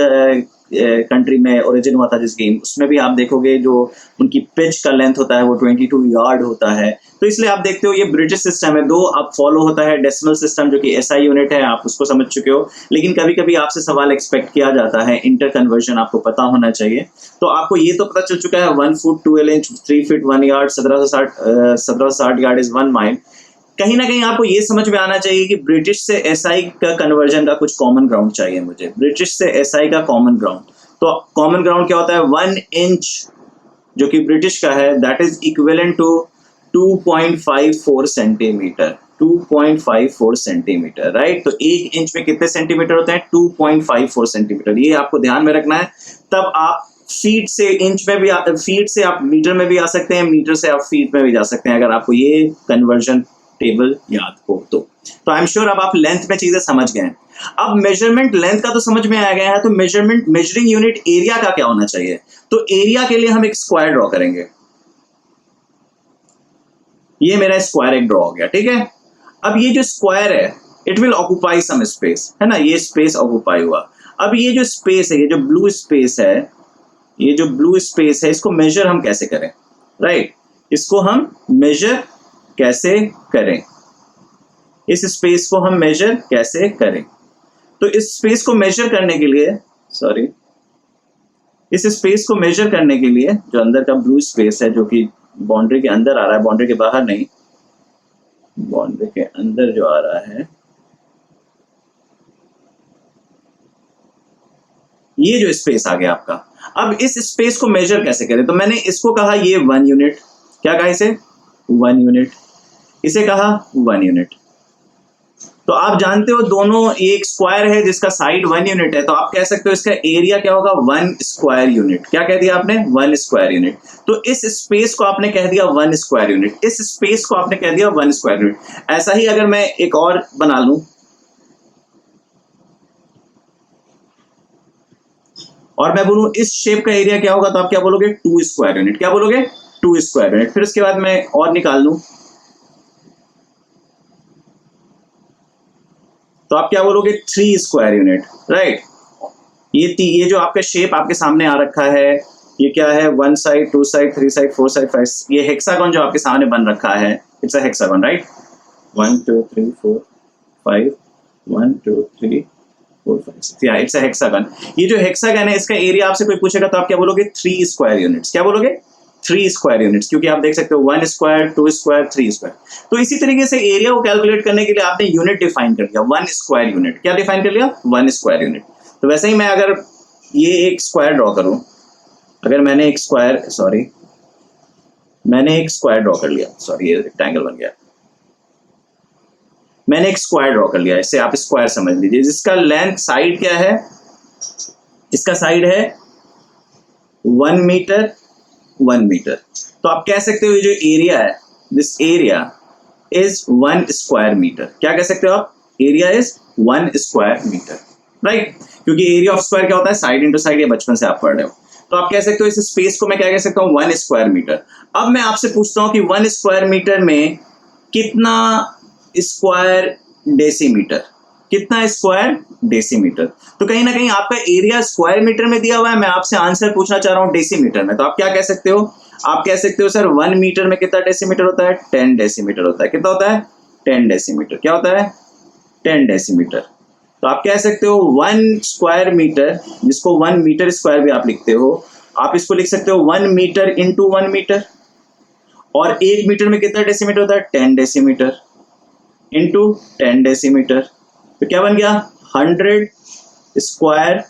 A: कंट्री में ओरिजिन हुआ था जिस गेम, उसमें भी आप देखोगे जो उनकी पिच का लेंथ होता है वो 22 यार्ड होता है। तो इसलिए आप देखते हो ये ब्रिटिश सिस्टम है, दो अब फॉलो होता है डेसिमल सिस्टम जो कि एसआई यूनिट है, आप उसको समझ चुके हो। लेकिन कभी कभी आपसे सवाल एक्सपेक्ट किया जाता है, इंटर कन्वर्जन आपको पता होना चाहिए। तो आपको ये तो पता चल चुका है 1 foot 12 inch 3 feet 1 yard 1760 yard is 1 mile. कहीं ना कहीं आपको ये समझ में आना चाहिए कि ब्रिटिश से एसआई का कन्वर्जन का कुछ कॉमन ग्राउंड चाहिए मुझे, ब्रिटिश से एसआई का कॉमन ग्राउंड। तो कॉमन ग्राउंड क्या होता है, 1 इंच जो कि ब्रिटिश का है that is equivalent to 2.54 centimetre, 2.54 centimetre, right. तो 1 इंच में कितने सेंटीमीटर होते हैं, 2.54 सेंटीमीटर। ये आपको ध्यान में रखना है। तब आप फीट से इंच में भी फीट से आप मीटर में भी आ सकते हैं, मीटर से आप फीट में भी जा सकते हैं, अगर आपको ये कन्वर्जन टेबल याद हो तो आई एम श्योर अब आप लेंथ में चीजें समझ गए हैं। अब मेजरमेंट लेंथ का तो समझ में आ गया है, तो मेजरमेंट मेजरिंग यूनिट एरिया का क्या होना चाहिए। तो एरिया के लिए हम एक स्क्वायर ड्रॉ करेंगे। ये मेरा स्क्वायर एक ड्रॉ हो गया, ठीक है। अब ये जो स्क्वायर है it will occupy some space, है ना, ये स्पेस ऑक्यूपाई हुआ। अब ये जो स्पेस है, ये जो ब्लू स्पेस है, ये जो ब्लू स्पेस है, इसको मेजर हम कैसे करें, राइट। इसको हम मेजर कैसे करें, इस स्पेस को हम मेजर कैसे करें। तो इस स्पेस को मेजर करने के लिए, सॉरी, इस स्पेस को मेजर करने के लिए जो अंदर का ब्लू स्पेस है जो कि बाउंड्री के अंदर आ रहा है, बाउंड्री के बाहर नहीं, बाउंड्री के अंदर जो आ रहा है, ये जो स्पेस आ गया आपका। अब इस स्पेस को मेजर कैसे करें, तो मैंने इसको कहा ये 1 यूनिट, क्या कहा इसे, 1 यूनिट, इसे कहा 1 यूनिट। तो आप जानते हो दोनों, ये एक स्क्वायर है जिसका साइड 1 यूनिट है, तो आप कह सकते हो इसका एरिया क्या होगा, 1 स्क्वायर यूनिट। क्या कह दिया आपने, 1 स्क्वायर यूनिट। तो इस स्पेस को आपने कह दिया 1 स्क्वायर यूनिट, इस स्पेस को आपने कह दिया 1 स्क्वायर यूनिट। ऐसा ही अगर मैं एक और बना लूं और मैं बोलूं इस शेप का एरिया क्या होगा, तो आप क्या बोलोगे, 2 स्क्वायर यूनिट। क्या बोलोगे, 2 स्क्वायर यूनिट। फिर उसके बाद मैं और निकाल लूं तो आप क्या बोलोगे, 3 स्क्वायर यूनिट, राइट। ये जो आपका शेप आपके सामने आ रखा है, ये क्या है, 1 साइड 2 साइड 3 साइड 4 साइड 5, ये हेक्सागन जो आपके सामने बन रखा है, इट्स अ हेक्सागन, राइट। 1 2 3 4 5 1 2 3 4 5 6, या इट्स अ हेक्सागन। ये जो हेक्सागन है इसका एरिया आपसे कोई पूछेगा तो आप क्या बोलोगे, 3 स्क्वायर यूनिट्स। क्या बोलोगे, 3 स्क्वायर यूनिट्स, क्योंकि आप देख सकते हो 1 स्क्वायर 2 स्क्वायर 3 स्क्वायर। तो इसी तरीके से एरिया को कैलकुलेट करने के लिए आपने यूनिट डिफाइन कर दिया, 1 स्क्वायर यूनिट। क्या डिफाइन कर लिया, 1 स्क्वायर यूनिट। तो वैसे ही मैं अगर ये एक स्क्वायर ड्रॉ करूं, अगर मैंने एक स्क्वायर, सॉरी, मैंने एक स्क्वायर ड्रॉ कर लिया, सॉरी ये रेक्टेंगल बन गया, मैंने एक स्क्वायर ड्रॉ कर लिया, इससे आप स्क्वायर समझ लीजिए, जिसका लेंथ साइड क्या है, इसका साइड है 1 मीटर 1 मीटर। तो आप कह सकते हो ये जो एरिया है, this area is 1 square metre. क्या कह सकते हो आप, area is 1 square metre, right. क्योंकि एरिया ऑफ स्क्वायर क्या होता है, साइड इंटू साइड, ये बचपन से आप पढ़ रहे हो। तो आप कह सकते हो इस स्पेस को मैं क्या कह सकता हूँ, 1 स्क्वायर मीटर। अब मैं आपसे पूछता हूँ कि 1 स्क्वायर मीटर में कितना स्क्वायर डेसीमीटर, कितना स्क्वायर डेसीमीटर। तो कहीं ना कहीं आपका एरिया स्क्वायर मीटर में दिया हुआ है, मैं आपसे आंसर पूछना चाह रहा हूं डेसीमीटर में। तो आप क्या कह सकते हो, आप कह सकते हो सर 1 मीटर में कितना डेसीमीटर होता है, 10 डेसीमीटर होता है। कितना होता है, 10 डेसीमीटर। क्या होता है, 10 डेसीमीटर। तो आप कह सकते हो 1 स्क्वायर मीटर, जिसको 1 मीटर स्क्वायर भी आप लिखते हो, आप इसको लिख सकते हो 1 मीटर इंटू 1 मीटर। और 1 मीटर में कितना डेसीमीटर होता है, 10 डेसीमीटर इंटू 10 डेसीमीटर। तो क्या बन गया, 100 स्क्वायर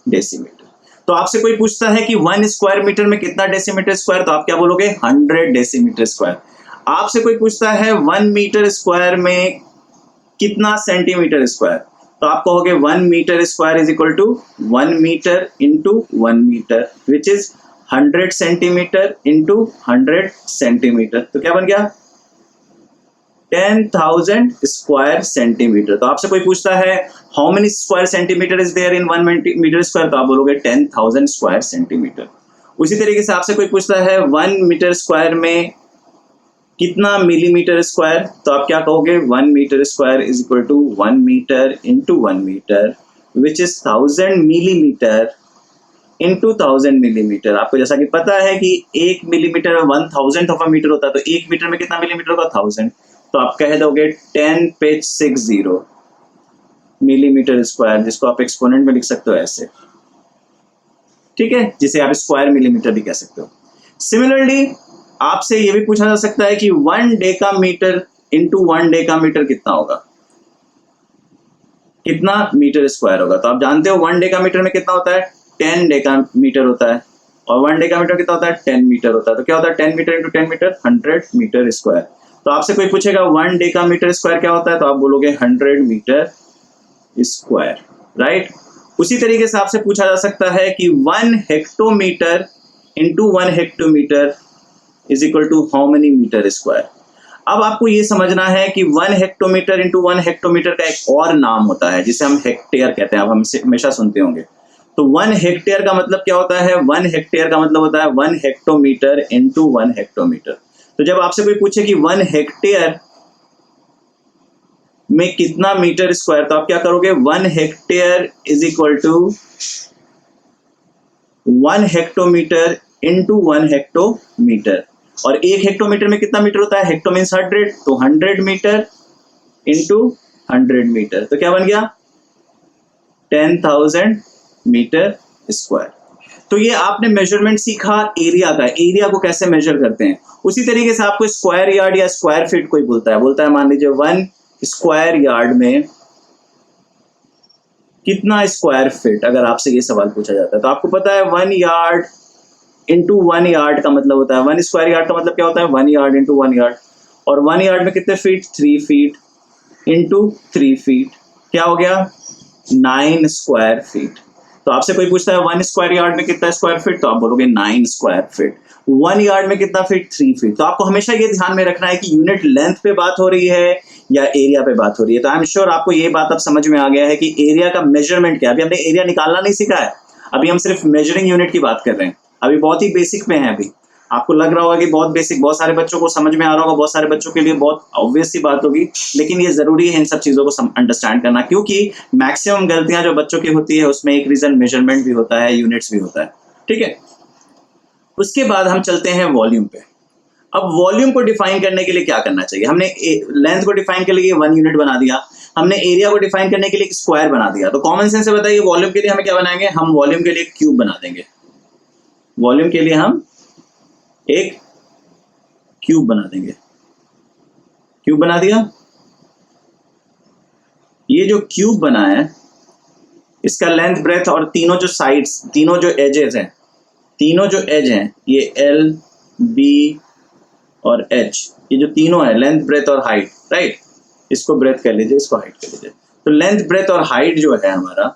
A: डेसीमीटर। तो आपसे कोई पूछता है कि 1 स्क्वायर मीटर में कितना डेसीमीटर स्क्वायर, तो आप क्या बोलोगे, 100 डेसीमीटर स्क्वायर। आपसे कोई पूछता है 1 मीटर स्क्वायर में कितना सेंटीमीटर स्क्वायर, तो आप कहोगे 1 metre square is equal to 1 metre into 1 metre which is 100 centimetre into 100 centimetre. तो क्या बन गया, 10,000 स्क्वायर सेंटीमीटर। तो आपसे कोई पूछता है how many square centimetre is there in 1 metre square, तो आप बोलोगे 10,000 स्क्वायर सेंटीमीटर। उसी तरीके से आपसे कोई पूछता है 1 मीटर स्क्वायर में कितना मिलीमीटर स्क्वायर, तो आप क्या कहोगे, 1 metre square is equal to 1 metre into 1 metre which is 1000 millimetre into 1000 millimetre. आपको जैसा कि पता है कि 1 मिलीमीटर में 1000th ऑफ अ मीटर होता है, तो 1 मीटर में कितना मिलीमीटर होगा? 1000। तो आप कह दोगे 10.60 मिलीमीटर स्क्वायर, जिसको आप एक्सपोनेंट में लिख सकते हो ऐसे, ठीक है, जिसे आप स्क्वायर मिलीमीटर भी कह सकते हो। सिमिलरली आपसे ये भी पूछा जा सकता है कि 1 डेकामीटर इंटू 1 डेकामीटर कितना होगा, कितना मीटर स्क्वायर होगा। तो आप जानते हो 1 डेकामीटर में कितना होता है? 10 डेकामीटर होता है, और 1 डेकामीटर कितना होता है? 10 मीटर होता है। तो क्या होता है 10 metre into 10 metre? 100 metre square. तो आपसे कोई पूछेगा 1 डेकामीटर स्क्वायर क्या होता है, तो आप बोलोगे 100 मीटर स्क्वायर, राइट। उसी तरीके से आपसे पूछा जा सकता है कि 1 hectometre into 1 hectometre is equal to how many metre square. अब आपको ये समझना है कि 1 हेक्टोमीटर इंटू 1 हेक्टोमीटर का एक और नाम होता है जिसे हम हेक्टेयर कहते हैं, आप हमसे हमेशा सुनते होंगे। तो 1 हेक्टेयर का मतलब क्या होता है? 1 हेक्टेयर का मतलब होता है 1 हेक्टोमीटर इंटू 1 हेक्टोमीटर। तो जब आपसे कोई पूछे कि 1 हेक्टेयर में कितना मीटर स्क्वायर, तो आप क्या करोगे? 1 hectare is equal to 1 hectometre into 1 hectometre. और 1 हेक्टोमीटर में कितना मीटर होता है? हेक्टो मीन्स 100, तो 100 मीटर इंटू 100 मीटर, तो क्या बन गया? 10,000 मीटर स्क्वायर। तो ये आपने मेजरमेंट सीखा एरिया का, एरिया को कैसे मेजर करते हैं। उसी तरीके से आपको स्क्वायर यार्ड या स्क्वायर फीट कोई बोलता है मान लीजिए 1 स्क्वायर यार्ड में कितना स्क्वायर फीट, अगर आपसे ये सवाल पूछा जाता है तो आपको पता है 1 यार्ड इंटू 1 यार्ड का मतलब होता है 1 स्क्वायर यार्ड का मतलब क्या होता है? 1 यार्ड इंटू 1 यार्ड। और 1 यार्ड में कितने फीट? 3 फीट इंटू 3 फीट, क्या हो गया? 9 स्क्वायर फीट। तो आपसे कोई पूछता है 1 स्क्वायर यार्ड में कितना स्क्वायर फीट, तो आप बोलोगे 9 स्क्वायर फीट। 1 यार्ड में कितना फीट? 3 फीट। तो आपको हमेशा ये ध्यान में रखना है कि यूनिट लेंथ पे बात हो रही है या एरिया पे बात हो रही है। तो आई एम श्योर आपको ये बात अब समझ में आ गया है कि एरिया का मेजरमेंट क्या है। अभी हमने एरिया निकालना नहीं सीखा है, अभी हम सिर्फ मेजरिंग यूनिट की बात कर रहे हैं, अभी बहुत ही बेसिक में है। अभी आपको लग रहा होगा कि बहुत बेसिक, बहुत सारे बच्चों को समझ में आ रहा होगा, बहुत सारे बच्चों के लिए बहुत ऑब्वियस सी बात होगी, लेकिन ये जरूरी है इन सब चीजों को अंडरस्टैंड करना, क्योंकि मैक्सिमम गलतियां जो बच्चों की होती है उसमें एक रीजन मेजरमेंट भी होता है, यूनिट्स भी होता है, ठीक है। उसके बाद हम चलते हैं वॉल्यूम पे। अब वॉल्यूम को डिफाइन करने के लिए क्या करना चाहिए? हमने लेंथ को डिफाइन करने के लिए 1 यूनिट बना दिया, हमने एरिया को डिफाइन करने के लिए एक स्क्वायर बना दिया, तो कॉमन सेंस से बताइए वॉल्यूम के लिए हमें क्या बनाएंगे? हम वॉल्यूम के लिए क्यूब बना देंगे। वॉल्यूम के लिए हम एक क्यूब बना देंगे। क्यूब बना दिया। ये जो क्यूब बना है इसका लेंथ, ब्रेथ और तीनों जो साइड्स, तीनों जो एजेस हैं, तीनों जो एज हैं, ये एल, बी और एच, ये जो तीनों है लेंथ, ब्रेथ और हाइट, राइट। इसको ब्रेथ कर लीजिए, इसको हाइट कर लीजिए। तो लेंथ, ब्रेथ और हाइट जो है हमारा,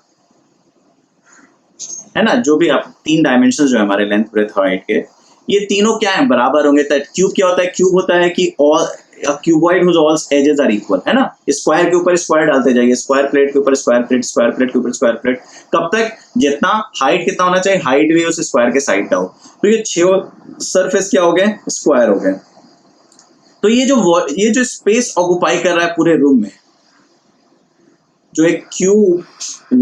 A: है ना, जो भी आप 3 डायमेंशन जो है हमारे लेंथ, ब्रेथ और हाइट के, ये तीनों क्या है? बराबर होंगे। तो क्यूब क्या होता है? क्यूब होता है कि all cuboid whose all edges are equal, है ना। स्क्वायर के ऊपर स्क्वायर डालते जाइए, स्क्वायर प्लेट के ऊपर स्क्वायर प्लेट, स्क्वायर प्लेट के ऊपर स्क्वायर प्लेट, कब तक? जितना हाइट कितना होना चाहिए, हाइट भी उस स्क्वायर के साइड का हो। तो ये 6 सरफेस क्या हो गए? स्क्वायर हो गए। तो ये जो स्पेस ऑक्युपाई कर रहा है पूरे रूम में, जो एक cube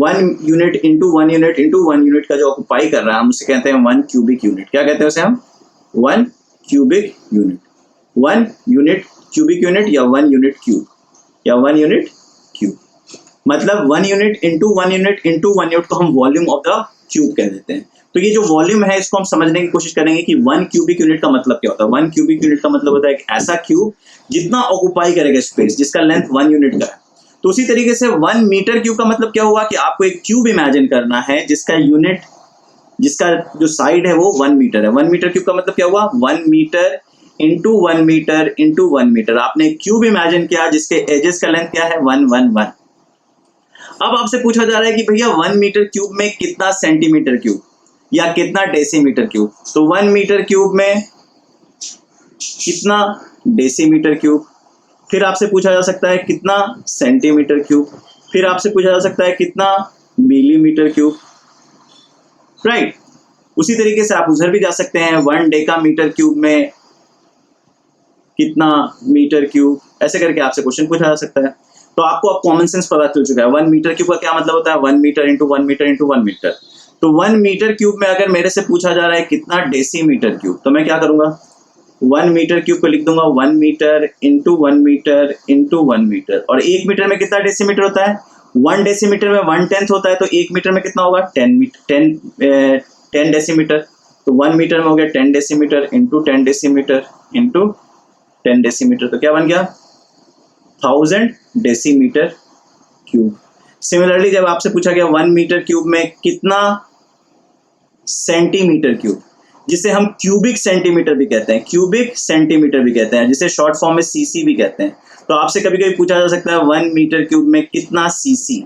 A: 1 unit into 1 unit into 1 unit का जो ऑक्युपाई कर रहा है, हम उसे कहते हैं 1 क्यूबिक यूनिट। क्या कहते हैं उसे हम? 1 cubic unit. 1 unit cubic unit या 1 यूनिट क्यूब या 1 यूनिट क्यूब, मतलब 1 unit into 1 unit into 1 unit को हम वॉल्यूम ऑफ द क्यूब कह देते हैं। तो ये जो वॉल्यूम है इसको हम समझने की कोशिश करेंगे कि 1 क्यूबिक यूनिट का मतलब क्या होता है। 1 क्यूबिक यूनिट का मतलब होता है एक ऐसा क्यूब जितना ऑक्युपाई करेगा स्पेस, जिसका लेंथ 1 यूनिट का है। तो उसी तरीके से 1 मीटर क्यूब का मतलब क्या हुआ कि आपको एक क्यूब इमेजिन करना है जिसका यूनिट, जिसका जो साइड है वो 1 मीटर है। 1 मीटर क्यूब का मतलब क्या हुआ? 1 metre into 1 metre into 1 metre. आपने क्यूब इमेजिन किया जिसके एजेस का लेंथ क्या है? 1 1 1। अब आपसे पूछा जा रहा है कि भैया 1 मीटर क्यूब में कितना सेंटीमीटर क्यूब या कितना डेसीमीटर क्यूब। तो 1 मीटर क्यूब में कितना डेसीमीटर क्यूब, फिर आपसे पूछा जा सकता है कितना सेंटीमीटर क्यूब, फिर आपसे पूछा जा सकता है कितना मिलीमीटर क्यूब, राइट। उसी तरीके से आप उधर भी जा सकते हैं, 1 डेकामीटर क्यूब में कितना मीटर क्यूब, ऐसे करके आपसे क्वेश्चन पूछा जा सकता है। तो आपको अब कॉमन सेंस पता चल चुका है 1 मीटर क्यूब का क्या मतलब होता है? 1 metre into 1 metre into 1 metre. तो 1 मीटर क्यूब में अगर मेरे से पूछा जा रहा है कितना डेसीमीटर क्यूब, तो मैं क्या करूंगा, 1 मीटर क्यूब को लिख दूंगा 1 metre into 1 metre into 1 metre. और 1 मीटर में कितना डेसीमीटर होता है, 1 डेसीमीटर में 1/10 होता है, तो 1 मीटर में कितना होगा 10 डेसीमीटर। तो 1 मीटर में हो गया 10 decimetre into 10 decimetre into 10 decimetre, तो क्या बन गया 1000 डेसीमीटर क्यूब। सिमिलरली जब आपसे पूछा गया 1 मीटर क्यूब में कितना सेंटीमीटर क्यूब, जिसे हम क्यूबिक सेंटीमीटर भी कहते हैं, क्यूबिक सेंटीमीटर भी कहते हैं, जिसे शॉर्ट फॉर्म में सीसी भी कहते हैं। तो आपसे कभी कभी पूछा जा सकता है 1 मीटर क्यूब में कितना सीसी,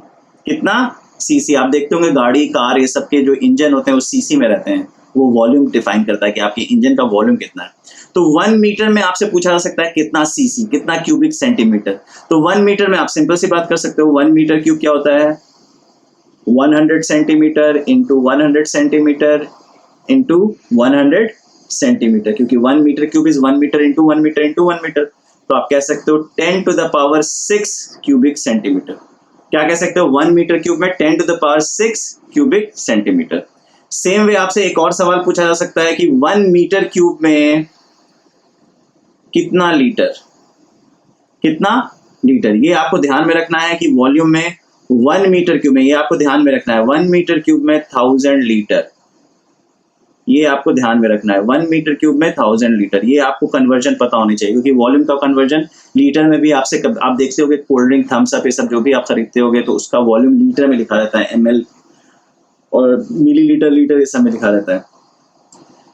A: कितना सीसी। आप देखते होंगे गाड़ी कार ये सब के जो इंजन होते हैं वो सीसी में रहते हैं, वो वॉल्यूम डिफाइन करता है कि आपके इंजन का वॉल्यूम कितना है। तो 1 मीटर में आपसे पूछा जा सकता है कितना सीसी, कितना क्यूबिक सेंटीमीटर। तो 1 मीटर में आप सिंपल सी बात कर सकते हो, 1 मीटर क्यूब क्या होता है 100 centimetre into 100 centimetre into 100 centimetre, क्योंकि 1 metre cube is 1 metre into 1 metre into 1 metre. तो आप कह सकते हो 10 to the power 6 cubic centimetre. क्या कह सकते हो 1 मीटर क्यूब में 10 to the power 6 cubic centimetre. Same way आपसे एक और सवाल पूछा जा सकता है कि 1 मीटर क्यूब में कितना लीटर, कितना लीटर। ये आपको ध्यान में रखना है कि वॉल्यूम में 1 मीटर क्यूब में, ये आपको ध्यान में रखना है 1 मीटर क्यूब में 1000 लीटर, ये आपको ध्यान में रखना है 1 मीटर क्यूब में 1000 लीटर। ये आपको कन्वर्जन पता होनी चाहिए, क्योंकि वॉल्यूम का कन्वर्जन लीटर में भी आपसे आप देखते होगे, कोल्ड ड्रिंक थम्स अप ये सब जो भी आप खरीदते होगे तो उसका वॉल्यूम लीटर में लिखा रहता है, ml और मिलीलीटर, लीटर ये सब में लिखा रहता है।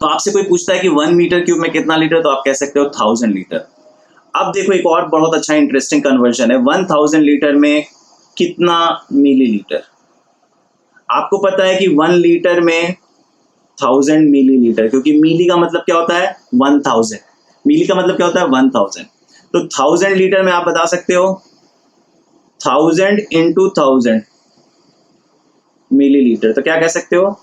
A: तो आपसे कोई पूछता है कि 1 मीटर क्यूब में कितना लीटर, तो आप कह सकते हो 1000 लीटर। अब देखो एक और बहुत अच्छा इंटरेस्टिंग कन्वर्जन है, 1000 लीटर में कितना मिलीलीटर। आपको पता है कि 1 लीटर में 1000 मिलीलीटर, क्योंकि मिली का मतलब क्या होता है 1000, मिली का मतलब क्या होता है 1000। तो 1000 लीटर में आप बता सकते हो 1000 इंटू 1000 मिलीलीटर, तो क्या कह सकते हो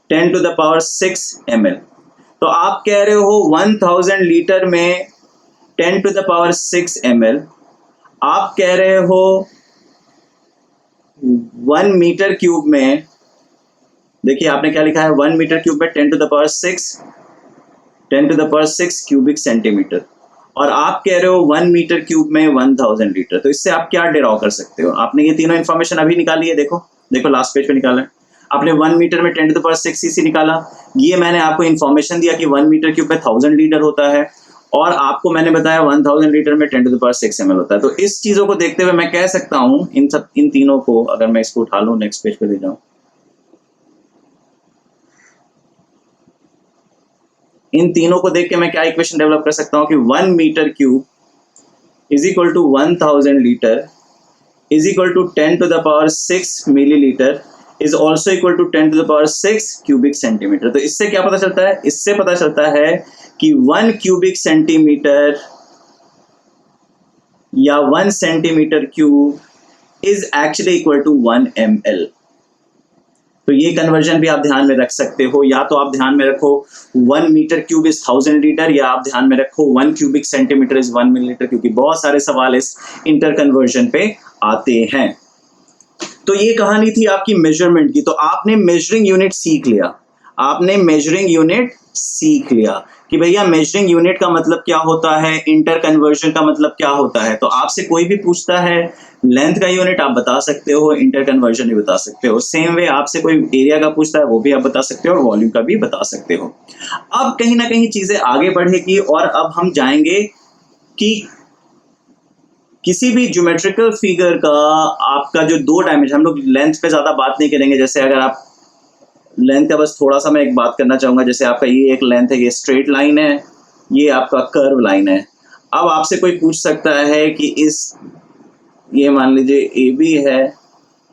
A: 10 टू द पावर 6 ml। तो आप कह रहे हो 1000 लीटर में 10 टू द पावर 6 ml। आप कह रहे हो 1 मीटर क्यूब में, देखिए आपने क्या लिखा है 1 मीटर क्यूब में 10 to the power 6 cubic centimetre, और आप कह रहे हो 1 मीटर क्यूब में 1000 लीटर। तो इससे आप क्या डिराव कर सकते हो, आपने ये तीनों इंफॉर्मेशन अभी निकाली है, देखो देखो लास्ट पेज पे निकाला है आपने 1 मीटर में 10 टू द पावर 6 सीसी निकाला। ये मैंने आपको इंफॉर्मेशन दिया कि 1 मीटर क्यूब में 1000 लीटर होता है, और आपको मैंने बताया 1000 लीटर में 10 टू द पावर 6 ml होता है। तो इस चीजों को देखते हुए मैं कह सकता हूं इन तीनों को, अगर मैं इसको उठा लूं नेक्स्ट पेज पे ले जाऊं, इन तीनों को देख के मैं क्या इक्वेशन डेवलप कर सकता हूं कि 1 metre cube is equal to 1000 litre is equal to 10 to the power 6 millilitre is also equal to 10 to the power 6 cubic centimetre. तो इससे क्या पता चलता है, इससे पता चलता है कि 1 क्यूबिक सेंटीमीटर या 1 centimetre cube is actually equal to 1 ml। तो ये कन्वर्जन भी आप ध्यान में रख सकते हो, या तो आप ध्यान में रखो 1 मीटर क्यूब इज 1000 लीटर, या आप ध्यान में रखो 1 क्यूबिक सेंटीमीटर इज 1 मिलीलीटर, क्योंकि बहुत सारे सवाल इस इंटर कन्वर्जन पे आते हैं। तो ये कहानी थी आपकी मेजरमेंट की। तो आपने मेजरिंग यूनिट सीख लिया, आपने मेजरिंग यूनिट सीख लिया कि भैया मेजरिंग यूनिट का मतलब क्या होता है, इंटर कन्वर्जन का मतलब क्या होता है। तो आपसे कोई भी पूछता है लेंथ का यूनिट आप बता सकते हो, इंटर कन्वर्जन भी बता सकते हो। सेम वे आपसे कोई एरिया का पूछता है वो भी आप बता सकते हो, और वॉल्यूम का भी बता सकते हो। अब कहीं ना कहीं चीजें आगे बढ़ेगी, और अब हम जाएंगे कि किसी भी ज्योमेट्रिकल फिगर का आपका जो 2 डायमेंशन, हम लोग लेंथ पे ज्यादा बात नहीं करेंगे। जैसे अगर आप लेंथ का बस थोड़ा सा मैं एक बात करना चाहूंगा, जैसे आपका ये एक लेंथ है, ये स्ट्रेट लाइन है, ये आपका कर्व लाइन है। अब आपसे कोई पूछ सकता है कि ये मान लीजिए AB है,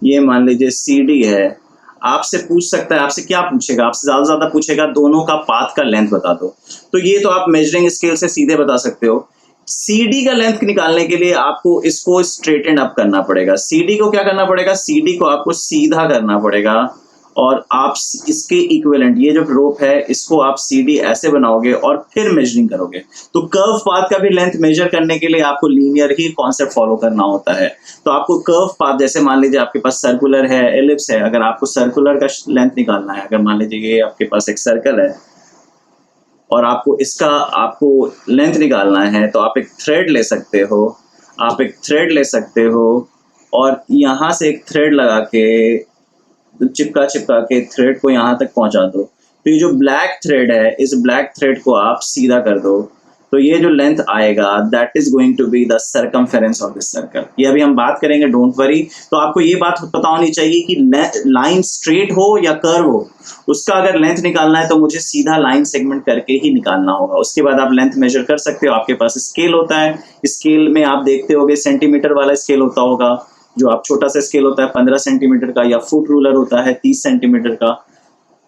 A: ये मान लीजिए CD है। आपसे पूछ सकता है, आपसे क्या पूछेगा, आपसे ज्यादा पूछेगा दोनों का पाथ का लेंथ बता दो। तो ये तो आप मेजरिंग स्केल से सीधे बता सकते हो। CD का लेंथ निकालने के लिए आपको इसको स्ट्रेटन अप करना पड़ेगा। CD को क्या करना पड़ेगा, CD को आपको सीधा करना पड़ेगा, और आप इसके इक्विवेलेंट ये जो रोप है इसको आप सीडी ऐसे बनाओगे और फिर मेजरिंग करोगे। तो कर्व पाथ का भी लेंथ मेजर करने के लिए आपको लीनियर ही कॉन्सेप्ट फॉलो करना होता है। तो आपको कर्व पाथ, जैसे मान लीजिए आपके पास सर्कुलर है, एलिप्स है, अगर आपको सर्कुलर का लेंथ निकालना है, अगर मान लीजिए ये आपके पास एक सर्कल है और आपको लेंथ निकालना है, तो आप एक थ्रेड ले सकते हो, और यहाँ से एक थ्रेड लगा के चिपका के थ्रेड को यहाँ तक पहुंचा दो। तो ये जो ब्लैक थ्रेड है, इस ब्लैक थ्रेड को आप सीधा कर दो, तो ये जो लेंथ आएगा that is going to be the circumference of this circle. ये अभी हम बात करेंगे, डोंट वरी। तो आपको ये बात पता होनी चाहिए कि लाइन स्ट्रेट हो या कर्व हो, उसका अगर लेंथ निकालना है तो मुझे सीधा लाइन सेगमेंट करके ही निकालना होगा। उसके बाद आप लेंथ मेजर कर सकते हो। आपके पास स्केल होता है, स्केल में आप देखते होगे सेंटीमीटर वाला स्केल होता होगा, जो आप छोटा सा स्केल होता है 15 सेंटीमीटर का, या फुट रूलर होता है 30 सेंटीमीटर का।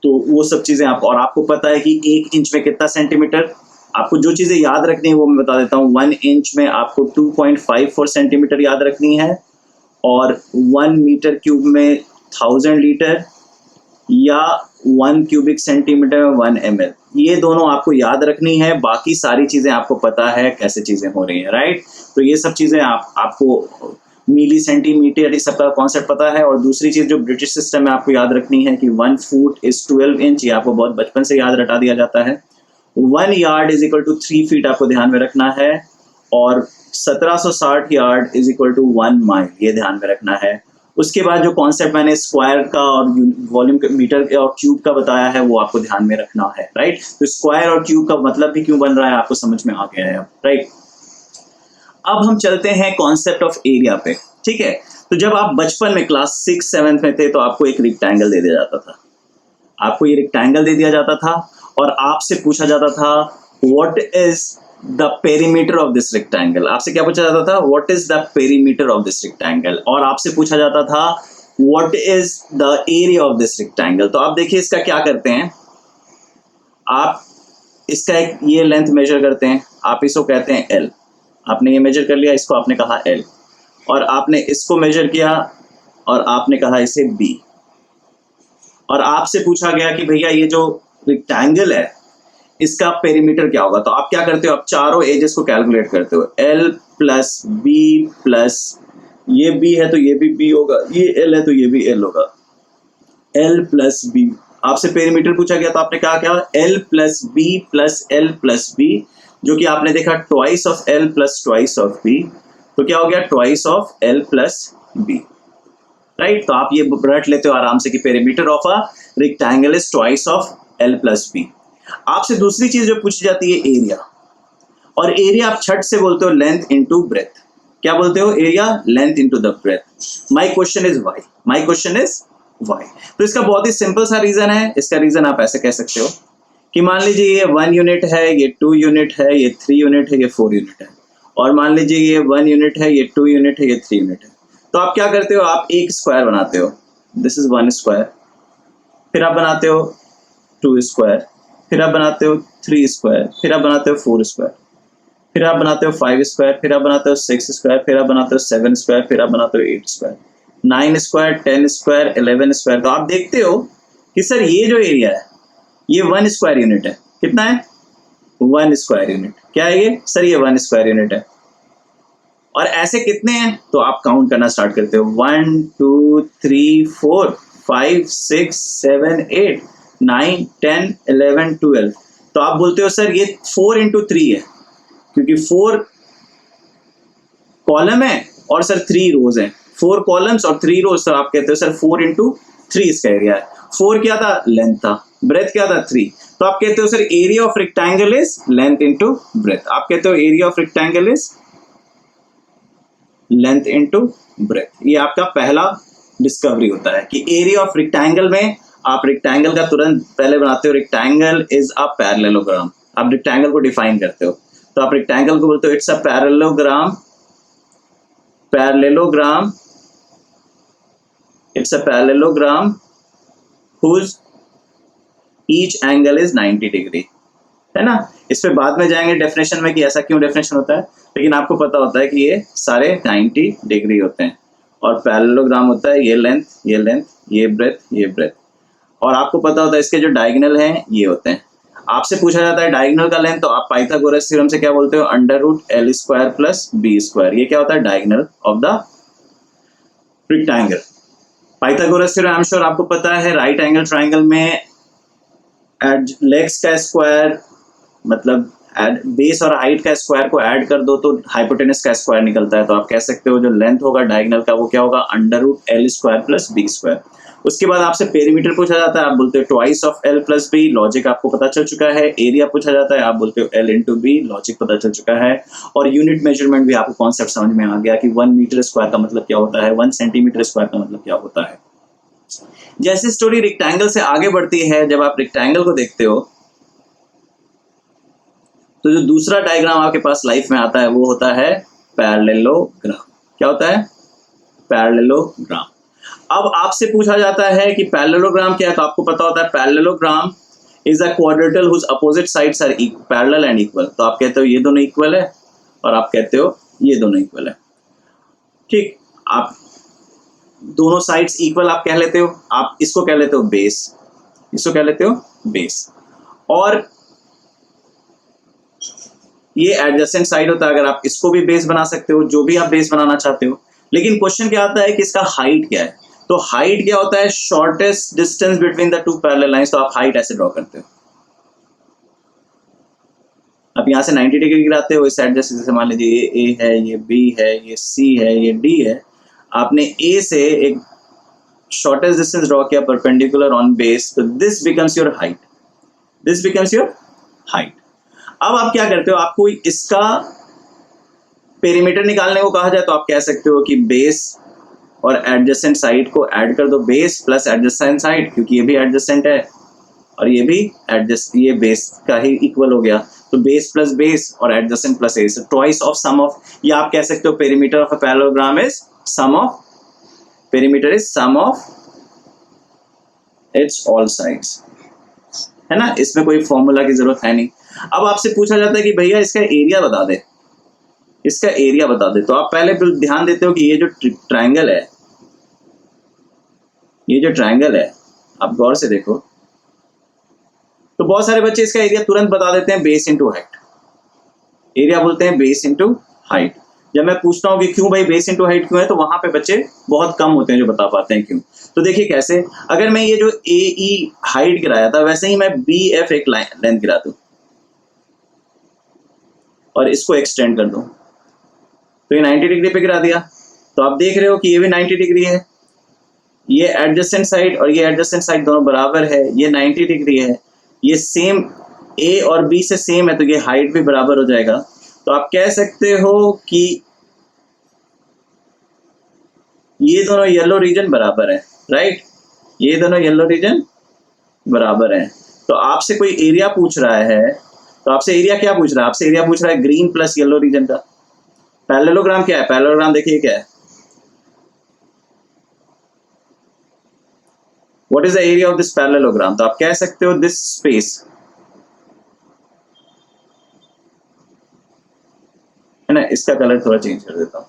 A: तो वो सब चीजें आपको पता है कि 1 इंच में कितना सेंटीमीटर। आपको जो चीजें याद रखनी है वो मैं बता देता हूँ। 1 इंच में आपको 2.54 सेंटीमीटर याद रखनी है, और 1 मीटर क्यूब में 1000 लीटर, या 1 क्यूबिक सेंटीमीटर में 1 ml। ये दोनों आपको याद रखनी है। बाकी सारी चीजें आपको पता है कैसे चीजें हो रही हैं, राइट। तो ये सब चीजें आपको मिली सेंटीमीटर ये सबका कॉन्सेप्ट पता है। और दूसरी चीज जो ब्रिटिश सिस्टम में आपको याद रखनी है कि 1 फुट इज 12 इंच, ये आपको बहुत बचपन से याद रटा दिया जाता है। 1 yard is equal to 3 feet आपको ध्यान में रखना है, और 1760 yard is equal to 1 mile, ये ध्यान में रखना है। उसके बाद जो कॉन्सेप्ट मैंने स्क्वायर का और वॉल्यूम मीटर और क्यूब का बताया है वो आपको ध्यान में रखना है, राइट। तो स्क्वायर और क्यूब का मतलब भी क्यों बन रहा है आपको समझ में आ गया है, राइट। अब हम चलते हैं कॉन्सेप्ट ऑफ एरिया पे, ठीक है। तो जब आप बचपन में क्लास 6-7 में थे तो आपको एक रेक्टेंगल दे दिया जाता था, आपको ये रेक्टेंगल दे दिया जाता था, और आपसे पूछा जाता था what is the perimeter of this rectangle. आपसे क्या पूछा जाता था? What is the perimeter of this rectangle. और आपसे पूछा जाता था what is the area of this rectangle. तो आप देखिए इसका क्या करते हैं, आप इसका एक ये लेंथ मेजर करते हैं, आप इसको कहते हैं एल। आपने ये मेजर कर लिया, इसको आपने कहा एल, और आपने इसको मेजर किया और आपने कहा इसे बी। और आपसे पूछा गया कि भैया ये जो रेक्टेंगल है इसका पेरीमीटर क्या होगा। तो आप क्या करते हो, आप चारों एजेस को कैलकुलेट करते हो। एल प्लस बी प्लस, ये बी है तो ये भी बी होगा, ये एल है तो ये भी एल होगा, एल प्लस बी। आपसे पेरीमीटर पूछा गया तो आपने कहा क्या, L plus B plus L plus B, जो कि आपने देखा twice of L plus twice of B, तो क्या हो गया twice of L plus B, right. तो आप ये रट लेते हो आराम से कि perimeter of a rectangle is twice of L plus B. आपसे दूसरी चीज जो पूछी जाती है एरिया, और एरिया आप छठ से बोलते हो लेंथ इनटू ब्रेथ। क्या बोलते हो? Area length into the breadth. My question is why, my question is why. तो इसका बहुत ही सिंपल सा रीजन है। इसका रीजन आप ऐसे कह सकते हो कि मान लीजिए ये 1 यूनिट है, ये 2 यूनिट है, ये 3 यूनिट है, ये 4 यूनिट है, और मान लीजिए ये 1 यूनिट है, ये 2 यूनिट है, ये 3 यूनिट है। तो आप क्या करते हो, आप एक स्क्वायर बनाते हो, दिस इज 1 स्क्वायर, फिर आप बनाते हो 2 स्क्वायर, फिर आप बनाते हो 3 स्क्वायर, फिर आप बनाते हो 4 स्क्वायर, फिर आप बनाते हो 5 स्क्वायर, फिर आप बनाते हो 6 स्क्वायर, फिर आप बनाते हो 7 स्क्वायर, फिर आप बनाते हो 8 स्क्वायर, 9 स्क्वायर, 10 स्क्वायर, 11 स्क्वायर। तो आप देखते हो कि सर ये जो एरिया है ये 1 स्क्वायर यूनिट है। कितना है? 1 स्क्वायर यूनिट। क्या है ये? सर ये 1 स्क्वायर यूनिट है। और ऐसे कितने हैं? तो आप काउंट करना स्टार्ट करते हो, 1 2 3 4 5 6 7 8 9 10 11 12। तो आप बोलते हो सर ये 4 इंटू 3 है, क्योंकि 4 कॉलम है और सर 3 रोज है, 4 कॉलम्स और 3 रोज। तो आप कहते हो सर 4 इंटू 3 इसका एरिया है। 4 क्या था? लेंथ था। ब्रेथ क्या था? 3। तो आप कहते हो sir area of rectangle is length into breadth. आप कहते हो area of rectangle is length into breadth. ये आपका पहला डिस्कवरी होता है कि एरिया ऑफ रेक्टेंगल में आप रेक्टेंगल का तुरंत पहले बनाते हो, रेक्टेंगल इज अ पैरेललोग्राम। आप रेक्टेंगल को डिफाइन करते हो, तो आप रेक्टेंगल को बोलते हो it's a parallelogram, parallelogram, it's a parallelogram whose each angle is 90 degree, है ना। इस पे बाद में जाएंगे डेफिनेशन में कि ऐसा क्यों डेफिनेशन होता है, लेकिन आपको पता होता है कि ये सारे 90 डिग्री होते हैं। और पैरेललोग्राम होता है ये लेंथ, ये लेंथ, ये ब्रेथ, ये ब्रेथ। और आपको पता होता है इसके जो डायगोनल हैं ये होते हैं। आपसे पूछा जाता है डायगोनल का लेंथ, तो आप पाइथागोरस थ्योरम से क्या बोलते हो, under root L square plus B square. ये क्या होता है, diagonal of the rectangle. Pythagoras theorem I am sure आपको पता है, राइट एंगल ट्राइंगल में लेग्स का स्क्वायर मतलब बेस और हाइट का स्क्वायर को ऐड कर दो तो हाइपोटेनस का स्क्वायर निकलता है। तो आप कह सकते हो जो लेंथ होगा डायगोनल का वो क्या होगा, under root L square plus B square. उसके बाद आपसे पेरीमीटर पूछा जाता है, आप बोलते हो twice of L plus B, logic आपको पता चल चुका है। एरिया पूछा जाता है, आप बोलते हो एल इंटू बी, लॉजिक पता चल चुका है। और यूनिट मेजरमेंट भी आपको कॉन्सेप्ट समझ में आ गया कि 1 मीटर स्क्वायर का मतलब क्या होता है, 1 सेंटीमीटर स्क्वायर का मतलब क्या होता है। जैसे स्टोरी रेक्टेंगल से आगे बढ़ती है, जब आप रेक्टेंगल को देखते हो तो जो दूसरा डायग्राम आपके पास लाइफ में आता है वो होता है पैरेललोग्राम। क्या होता है, पैरेललोग्राम। अब आपसे पूछा जाता है कि पैरेललोग्राम क्या है, तो आपको पता होता है parallelogram is a quadrilateral whose opposite sides are parallel and equal. तो आप कहते हो ये दोनों इक्वल है और आप कहते हो ये दोनों इक्वल है। ठीक, आप दोनों साइड्स इक्वल आप कह लेते हो, आप इसको कह लेते हो बेस, इसको कह लेते हो बेस। और ये एडजेसेंट साइड होता है, अगर आप इसको भी बेस बना सकते हो, जो भी आप बेस बनाना चाहते हो। लेकिन क्वेश्चन क्या आता है कि इसका हाइट क्या है, तो हाइट क्या होता है, shortest distance between the two parallel lines. तो आप हाइट ऐसे ड्रॉ करते हो, आप यहां से 90 डिग्री गिराते हो इस साइड, जैसे मान लीजिए ये ए है, ये बी है, ये सी है, ये डी है। आपने ए से एक शॉर्टेस्ट डिस्टेंस ड्रॉ किया परपेंडिकुलर ऑन बेस, तो this becomes your height, this becomes your height. अब आप क्या करते हो, आपको इसका पेरीमीटर निकालने को कहा जाए तो आप कह सकते हो कि बेस और एडजेसेंट साइड को ऐड कर दो, बेस प्लस एडजेसेंट साइड, क्योंकि ये भी एडजेसेंट है और ये भी एडजस्ट, ये बेस का ही इक्वल हो गया। तो बेस प्लस बेस और adjacent plus A, twice of sum of, या आप कह सकते हो perimeter of a parallelogram is sum of, perimeter is sum of its all sides, है ना। इसमें कोई फॉर्मूला की जरूरत है नहीं। अब आपसे पूछा जाता है कि भैया इसका एरिया बता दे, इसका एरिया बता दे। तो आप पहले ध्यान देते हो कि ये जो ट्रायंगल है, ये जो ट्रायंगल है, आप गौर से देखो तो बहुत सारे बच्चे इसका एरिया तुरंत बता देते हैं, बेस इंटू हाइट। एरिया बोलते हैं बेस इंटू हाइट। जब मैं पूछता हूँ कि क्यों भाई बेस इंटू हाइट क्यों है, तो वहां पे बच्चे बहुत कम होते हैं जो बता पाते हैं क्यों। तो देखिए कैसे, अगर मैं ये जो ए ई हाइट गिराया था, वैसे ही मैं बी एफ एक लेंथ गिरा दूं और इसको एक्सटेंड कर दूं, तो ये 90 डिग्री पे गिरा दिया। तो आप देख रहे हो कि ये भी 90 डिग्री है, ये एडजेसेंट साइड और ये एडजेसेंट साइड दोनों बराबर है, ये 90 डिग्री है, ये सेम ए और बी से सेम है, तो ये हाइट भी बराबर हो जाएगा। तो आप कह सकते हो कि ये दोनों येलो रीजन बराबर है, राइट, ये दोनों येलो रीजन बराबर है। तो आपसे कोई एरिया पूछ रहा है, तो आपसे एरिया क्या पूछ रहा है, आपसे एरिया पूछ रहा है ग्रीन प्लस येलो रीजन का। पैरेललोग्राम क्या है, पैरेललोग्राम देखिए क्या है, what is the area of this parallelogram. तो आप कह सकते हो दिस स्पेस, है ना। इसका कलर थोड़ा चेंज कर देता हूं।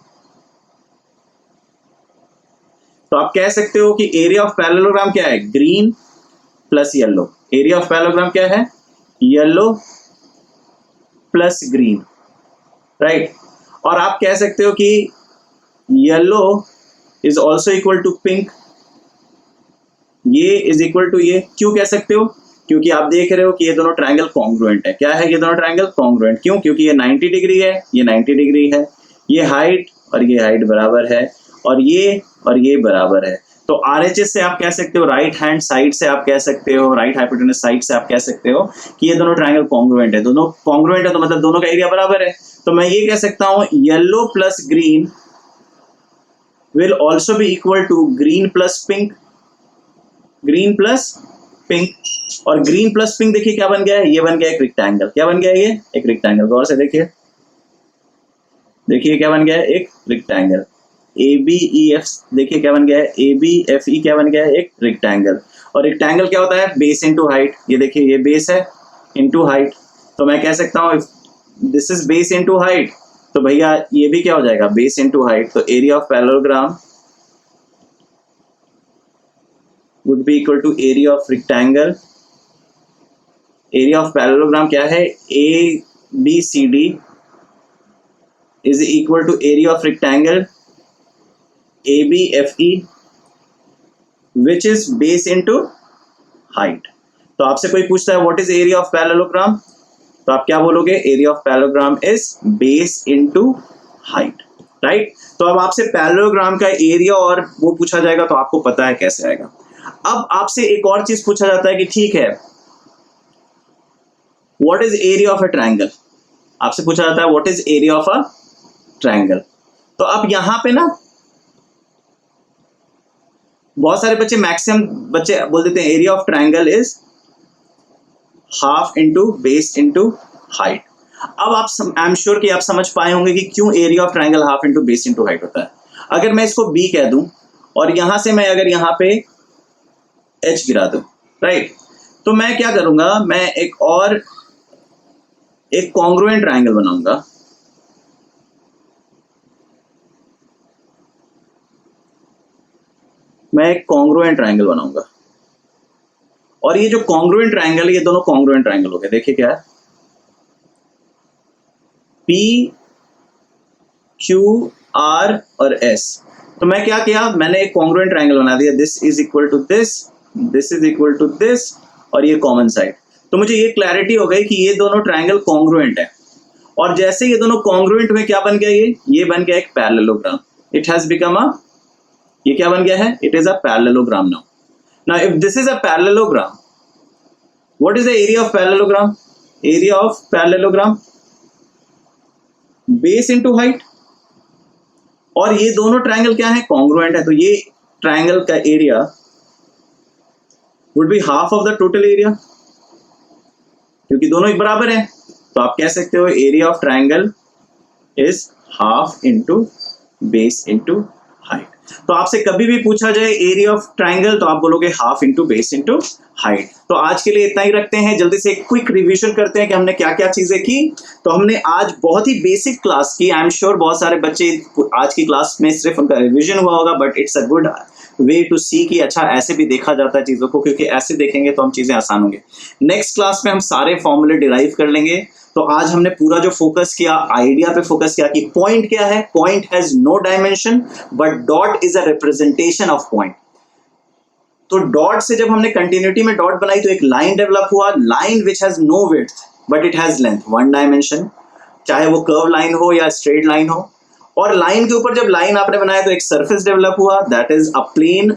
A: तो आप कह सकते हो कि एरिया ऑफ पैरेललोग्राम क्या है, green plus yellow. Area of parallelogram क्या है, येलो प्लस ग्रीन, राइट। और आप कह सकते हो कि yellow is also equal to pink, ये इज इक्वल टू ये। क्यों कह सकते हो, क्योंकि आप देख रहे हो कि ये दोनों ट्रायंगल कॉन्ग्रुएंट है। क्या है, ये दोनों ट्रायंगल कॉन्ग्रुएंट, क्यों, क्योंकि ये 90 डिग्री है, ये 90 डिग्री है, ये हाइट और ये हाइट बराबर है, और ये बराबर है। तो आरएचएस से आप कह सकते हो, राइट हैंड साइड से आप कह सकते हो, राइट हाइपोटेनस साइड से आप कह सकते हो कि ये दोनों ट्रायंगल कॉन्ग्रुएंट है। दोनों कॉन्ग्रुएंट है तो मतलब दोनों का एरिया बराबर है। तो मैं ये कह सकता हूं yellow plus green will also be equal to green plus pink, green plus pink. और ग्रीन प्लस पिंक देखिए क्या बन गया है, ये बन गया एक रेक्टेंगल। क्या बन गया है, ये एक रेक्टेंगल। गौर से देखिए, देखिए क्या बन गया है, एक rectangle. A B E F देखिए क्या बन गया है, ए बी एफ ई क्या बन गया है, एक रेक्टेंगल। और रेक्टेंगल क्या होता है, बेस इंटू हाइट। ये देखिए ये बेस है इंटू हाइट। तो मैं कह सकता हूँ this is base into height, तो भैया ये भी क्या हो जाएगा, बेस इंटू हाइट। तो area of parallelogram would be equal to area of rectangle. Area of parallelogram क्या है? ABCD is equal to area of rectangle ABFE which is base into height. तो आपसे कोई पूछता है what is area of parallelogram, तो आप क्या बोलोगे? area of parallelogram is base into height, right? तो अब आपसे पैरेललोग्राम का एरिया और वो पूछा जाएगा तो आपको पता है कैसे आएगा। अब आपसे एक और चीज पूछा जाता है कि ठीक है, what is area of a triangle? आपसे पूछा जाता है what is area of a triangle। तो अब यहां पे ना बहुत सारे बच्चे, मैक्सिमम बच्चे बोल देते हैं area of triangle is half into base into height. अब आप आई एम श्योर कि आप समझ पाए होंगे कि क्यों area of triangle half into base into height होता है। अगर मैं इसको बी कह दूं और यहां से मैं अगर यहां पे एच गिरा दूं, राइट, तो मैं क्या करूंगा? मैं एक कॉन्ग्रुएंट ट्रायंगल बनाऊंगा। मैं एक कॉन्ग्रुएंट ट्रायंगल बनाऊंगा और ये जो कॉन्ग्रुएंट ट्रायंगल है, ये दोनों कॉन्ग्रुएंट ट्रायंगल हो गए। देखिए क्या है, पी क्यू आर और एस। तो मैं क्या किया? मैंने एक कॉन्ग्रुएंट ट्रायंगल बना दिया। This is equal to this, this is equal to this और ये कॉमन साइड। तो मुझे ये क्लैरिटी हो गई कि ये दोनों ट्रायंगल कॉन्ग्रुएंट है। और जैसे ये दोनों कॉन्ग्रुएंट हुए, क्या बन गया? ये बन गया एक parallelogram. It has become a, ये क्या बन गया है? It is a parallelogram now. Now if this is a parallelogram, what is the area of parallelogram? Area of parallelogram base into height. और ये दोनों ट्रायंगल क्या है? कॉन्ग्रुएंट है। तो ये ट्रायंगल का area would be half of the total area, क्योंकि दोनों एक बराबर हैं। तो आप कह सकते हो area of triangle is half into base into height. तो आपसे कभी भी पूछा जाए एरिया ऑफ ट्रायंगल तो आप बोलोगे half into base into height. तो आज के लिए इतना ही रखते हैं। जल्दी से एक क्विक रिवीजन करते हैं कि हमने क्या क्या चीजें की। तो हमने आज बहुत ही बेसिक क्लास की। आई एम श्योर बहुत सारे बच्चे आज की क्लास में सिर्फ उनका रिवीजन हुआ होगा, but it's a good way to see कि अच्छा ऐसे भी देखा जाता है चीजों को, क्योंकि ऐसे देखेंगे तो हम चीजें आसान होंगे। नेक्स्ट क्लास में हम सारे फॉर्मूले डिराइव कर लेंगे। तो आज हमने पूरा जो फोकस किया, आइडिया पे फोकस किया कि पॉइंट क्या है। Point has no dimension but dot is a representation of point. तो डॉट से जब हमने कंटिन्यूटी में डॉट बनाई तो एक लाइन डेवलप हुआ, line which has no width but it has length, one dimension, चाहे वो कर्व लाइन हो या स्ट्रेट लाइन हो। और लाइन के ऊपर जब लाइन आपने बनाया तो एक सरफेस डेवलप हुआ, दैट इज अ प्लेन,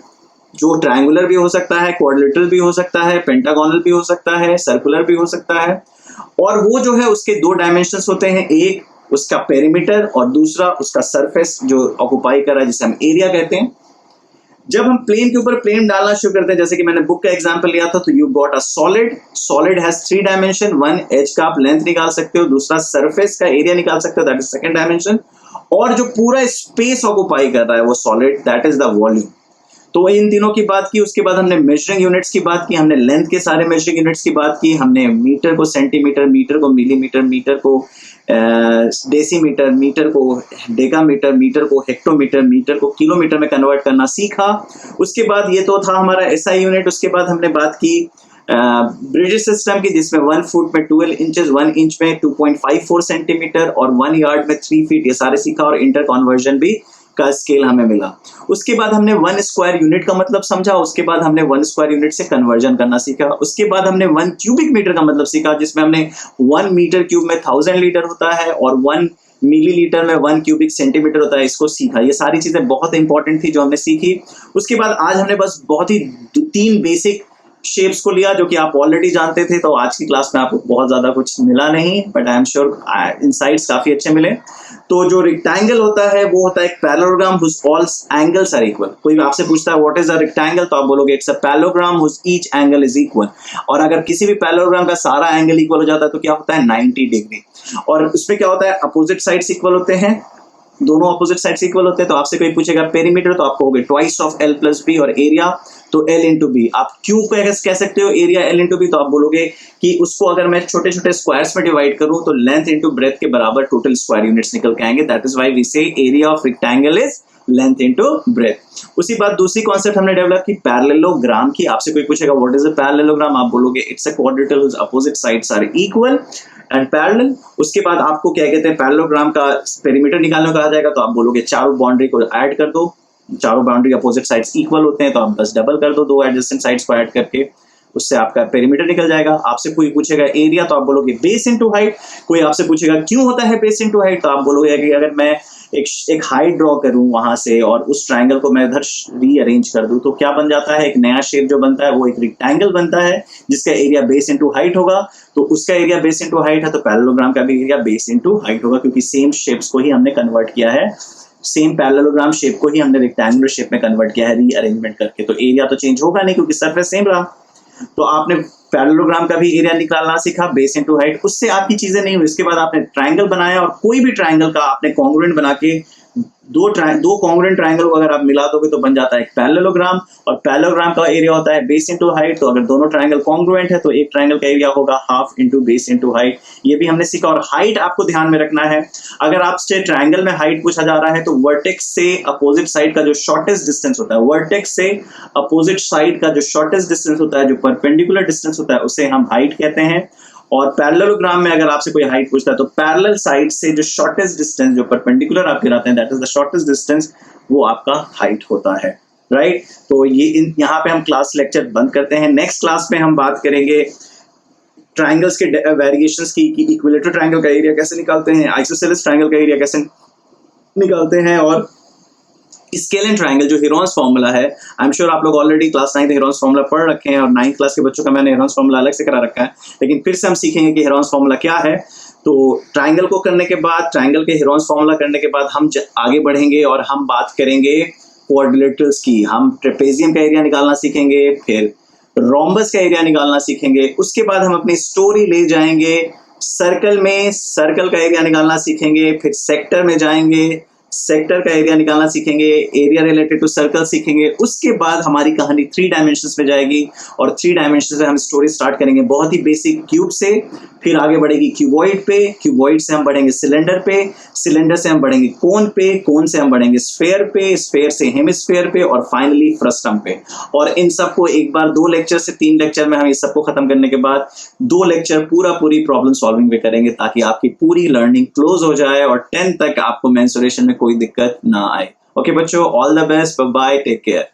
A: जो ट्रायंगुलर भी हो सकता है, क्वाड्रिलेटरल भी हो सकता है, पेंटागोनल भी हो सकता है, सर्कुलर भी हो सकता है। और वो जो है उसके दो डायमेंशंस होते हैं, एक उसका पेरीमीटर और दूसरा उसका सरफेस जो ऑक्युपाई कर रहा है, जिसे हम एरिया कहते हैं। जब हम प्लेन के ऊपर प्लेन डालना शुरू करते हैं, जैसे कि मैंने बुक का एग्जांपल लिया था, तो you got a solid. Solid has three dimension, one edge का आप लेंथ निकाल सकते हो, दूसरा सरफेस का एरिया निकाल सकते हो, दैट इज सेकंड डायमेंशन। और जो पूरा स्पेस ऑक्युपाई कर रहा है वो solid, that is the volume. तो इन तीनों की बात की। उसके बाद हमने मेजरिंग यूनिट्स की बात की, हमने लेंथ के सारे मेजरिंग यूनिट्स की बात की, हमने मीटर को सेंटीमीटर, मीटर को मिलीमीटर, मीटर को डेसीमीटर, मीटर को डेकामीटर, मीटर को हेक्टोमीटर, मीटर को किलोमीटर में कन्वर्ट करना सीखा। उसके बाद ये तो था हमारा एसआई यूनिट। उसके बाद हमने बात की ब्रिजेस सिस्टम की, जिसमें 1 फुट में 12 इंचेस, 1 इंच में 2.54 सेंटीमीटर और 1 यार्ड में 3 फीट, ये सारे सीखा। और इंटर कन्वर्जन भी का स्केल हमें मिला। उसके बाद हमने 1 स्क्वायर यूनिट का मतलब समझा। उसके बाद हमने 1 स्क्वायर यूनिट से कन्वर्जन करना सीखा। उसके बाद हमने 1 क्यूबिक मीटर का मतलब सीखा, जिसमें हमने 1 मीटर क्यूब में 1000 लीटर होता है और 1 मिलीलीटर में 1 क्यूबिक सेंटीमीटर होता है, इसको सीखा। ये सारी चीजें बहुत इंपॉर्टेंट थी जो हमने सीखी। उसके बाद आज हमने बस बहुत ही 3 बेसिक शेप्स को लिया जो कि आप ऑलरेडी जानते थे। तो आज की क्लास में आपको बहुत ज्यादा कुछ मिला नहीं, but I am sure insights काफी अच्छे मिले। तो जो रेक्टेंगल होता है वो होता है एक parallelogram whose all angles are equal. कोई आपसे पूछता है व्हाट इज अ रेक्टेंगल, तो आप बोलोगे it's a parallelogram whose each angle is equal. और अगर किसी भी पैरेललोग्राम का सारा एंगल इक्वल हो जाता है तो क्या होता है? 90 डिग्री। और उसमें क्या होता है? अपोजिट साइड्स इक्वल होते हैं, दोनों अपोजिट साइड्स इक्वल होते हैं। तो आपसे कोई पूछेगा पेरीमीटर, तो आप कहोगे twice of L plus B, और एरिया तो L इंटू बी। आप क्यों कह सकते हो एरिया L इंटू बी, तो आप बोलोगे कि उसको अगर मैं छोटे छोटे स्क्वायर्स में डिवाइड करूं तो लेंथ इंटू ब्रेथ के बराबर टोटल स्क्वायर यूनिट्स निकल के आएंगे। दैट इज व्हाई वी से area of rectangle is length into breath. उसी बात दूसरी कॉन्सेप्ट हमने डेवलप की पैरेललोग्राम की। आपसे कोई पूछेगा व्हाट इज अ पैरेललोग्राम, आप बोलोगे it's a quadrilateral whose opposite sides are equal and parallel. उसके बाद आपको क्या कहते हैं, पैरेललोग्राम का पेरीमीटर निकालने को कहा जाएगा, तो आप बोलोगे चारों बाउंड्री को ऐड कर दो, चारों बाउंड्री अपोजिट साइड्स इक्वल होते हैं तो आप बस डबल कर दो, दो एडजेसेंट साइड्स को ऐड करके, उससे आपका पेरीमीटर निकल जाएगा। आपसे कोई पूछेगा एरिया, तो आप बोलोगे बेस इनटू हाइट। कोई आपसे पूछेगा क्यों होता है बेस इनटू हाइट, तो आप बोलोगे कि अगर मैं एक हाइट ड्रॉ करूं वहां से और उस ट्रायंगल को मैं इधर रीअरेंज कर दूं तो क्या बन जाता है, एक नया शेप जो बनता है वो एक रेक्टेंगल बनता है जिसका एरिया बेस इनटू हाइट होगा। तो उसका एरिया बेस इनटू हाइट है, तो पैरेललोग्राम का भी एरिया बेस इनटू हाइट होगा, क्योंकि सेम शेप्स को ही हमने कन्वर्ट किया है, सेम पैरेललोग्राम शेप को ही हमने रेक्टेंगुलर शेप में कन्वर्ट किया है रीअरेंजमेंट करके। तो एरिया तो चेंज होगा नहीं क्योंकि सरफेस सेम रहा। तो आपने पैरेललोग्राम का भी एरिया निकालना सीखा बेस इनटू हाइट। उससे आपकी चीजें नहीं हुई, इसके बाद आपने ट्रायंगल बनाया और कोई भी ट्रायंगल का आपने कॉन्ग्रुएंट बना के दो कॉन्ग्रुएंट ट्रायंगल को अगर आप मिला दोगे तो बन जाता है एक पैरेललोग्राम। और पैरेललोग्राम का एरिया होता है बेस इनटू हाइट। तो अगर दोनों ट्रायंगल कॉन्ग्रुएंट है तो एक ट्रायंगल का एरिया होगा half into base into height. ये भी हमने सीखा। और हाइट आपको ध्यान में रखना है, अगर आपसे ट्रायंगल में हाइट पूछा जा रहा है तो वर्टेक्स से अपोजिट साइड का जो शॉर्टेस्ट डिस्टेंस होता है, वर्टेक्स से अपोजिट साइड का जो शॉर्टेस्ट डिस्टेंस होता है, जो परपेंडिकुलर डिस्टेंस होता है, उसे हम हाइट कहते हैं। और पैरेललोग्राम में अगर आपसे कोई हाइट पूछता है तो पैरेलल साइड से जो शॉर्टेस्ट डिस्टेंस, जो परपेंडिकुलर आप गिराते हैं, that is the shortest distance, वो आपका हाइट होता है, राइट। तो ये यहाँ पे हम क्लास लेक्चर बंद करते हैं। नेक्स्ट क्लास में हम बात करेंगे ट्रायंगल्स के वेरिएशंस की, कि इक्विलेटरल ट्रायंगल का एरिया कैसे निकालते हैं, आइसोसेलेस ट्रायंगल का एरिया कैसे निकालते हैं, और स्केलिन ट्रायंगल जो हेरोन्स फार्मूला है, आई एम श्योर आप लोग ऑलरेडी क्लास 9 हेरोन्स फार्मूला पढ़ रखे हैं और 9th क्लास के बच्चों का मैंने हेरोन्स फार्मूला अलग से करा रखा है, लेकिन फिर से हम सीखेंगे कि हेरोन्स फार्मूला क्या है। तो ट्रायंगल को करने के बाद, ट्रायंगल के हेरोन्स फार्मूला करने के बाद हम आगे बढ़ेंगे और हम बात करेंगे क्वाड्रिलेटरल्स की। हम ट्रेपेजियम का एरिया निकालना सीखेंगे, फिर रोम्बस का एरिया निकालना सीखेंगे। उसके बाद हम अपनी स्टोरी ले जाएंगे सर्कल में, सर्कल का एरिया निकालना सीखेंगे, फिर सेक्टर में जाएंगे, सेक्टर का एरिया निकालना सीखेंगे, एरिया रिलेटेड टू सर्कल सीखेंगे। उसके बाद हमारी कहानी 3 डायमेंशंस में जाएगी और 3 डायमेंशंस में हम स्टोरी स्टार्ट करेंगे बहुत ही बेसिक क्यूब से, फिर आगे बढ़ेगी क्यूबॉइड पे, क्यूबॉइड से हम बढ़ेंगे सिलेंडर पे, सिलेंडर से हम बढ़ेंगे कोन पे, कोन से हम बढ़ेंगे स्फेयर पे, स्फेयर से हेमिस्फेयर पे, और फाइनली फ्रस्टम पे। और इन सबको एक बार 2 लेक्चर से 3 लेक्चर में हम इस सबको खत्म करने के बाद 2 लेक्चर पूरी प्रॉब्लम सॉल्विंग पे करेंगे, ताकि आपकी पूरी लर्निंग क्लोज हो जाए और 10 तक आपको मेंसुरेशन में कोई दिक्कत ना आए। ओके बच्चों, all the best, bye bye, take care.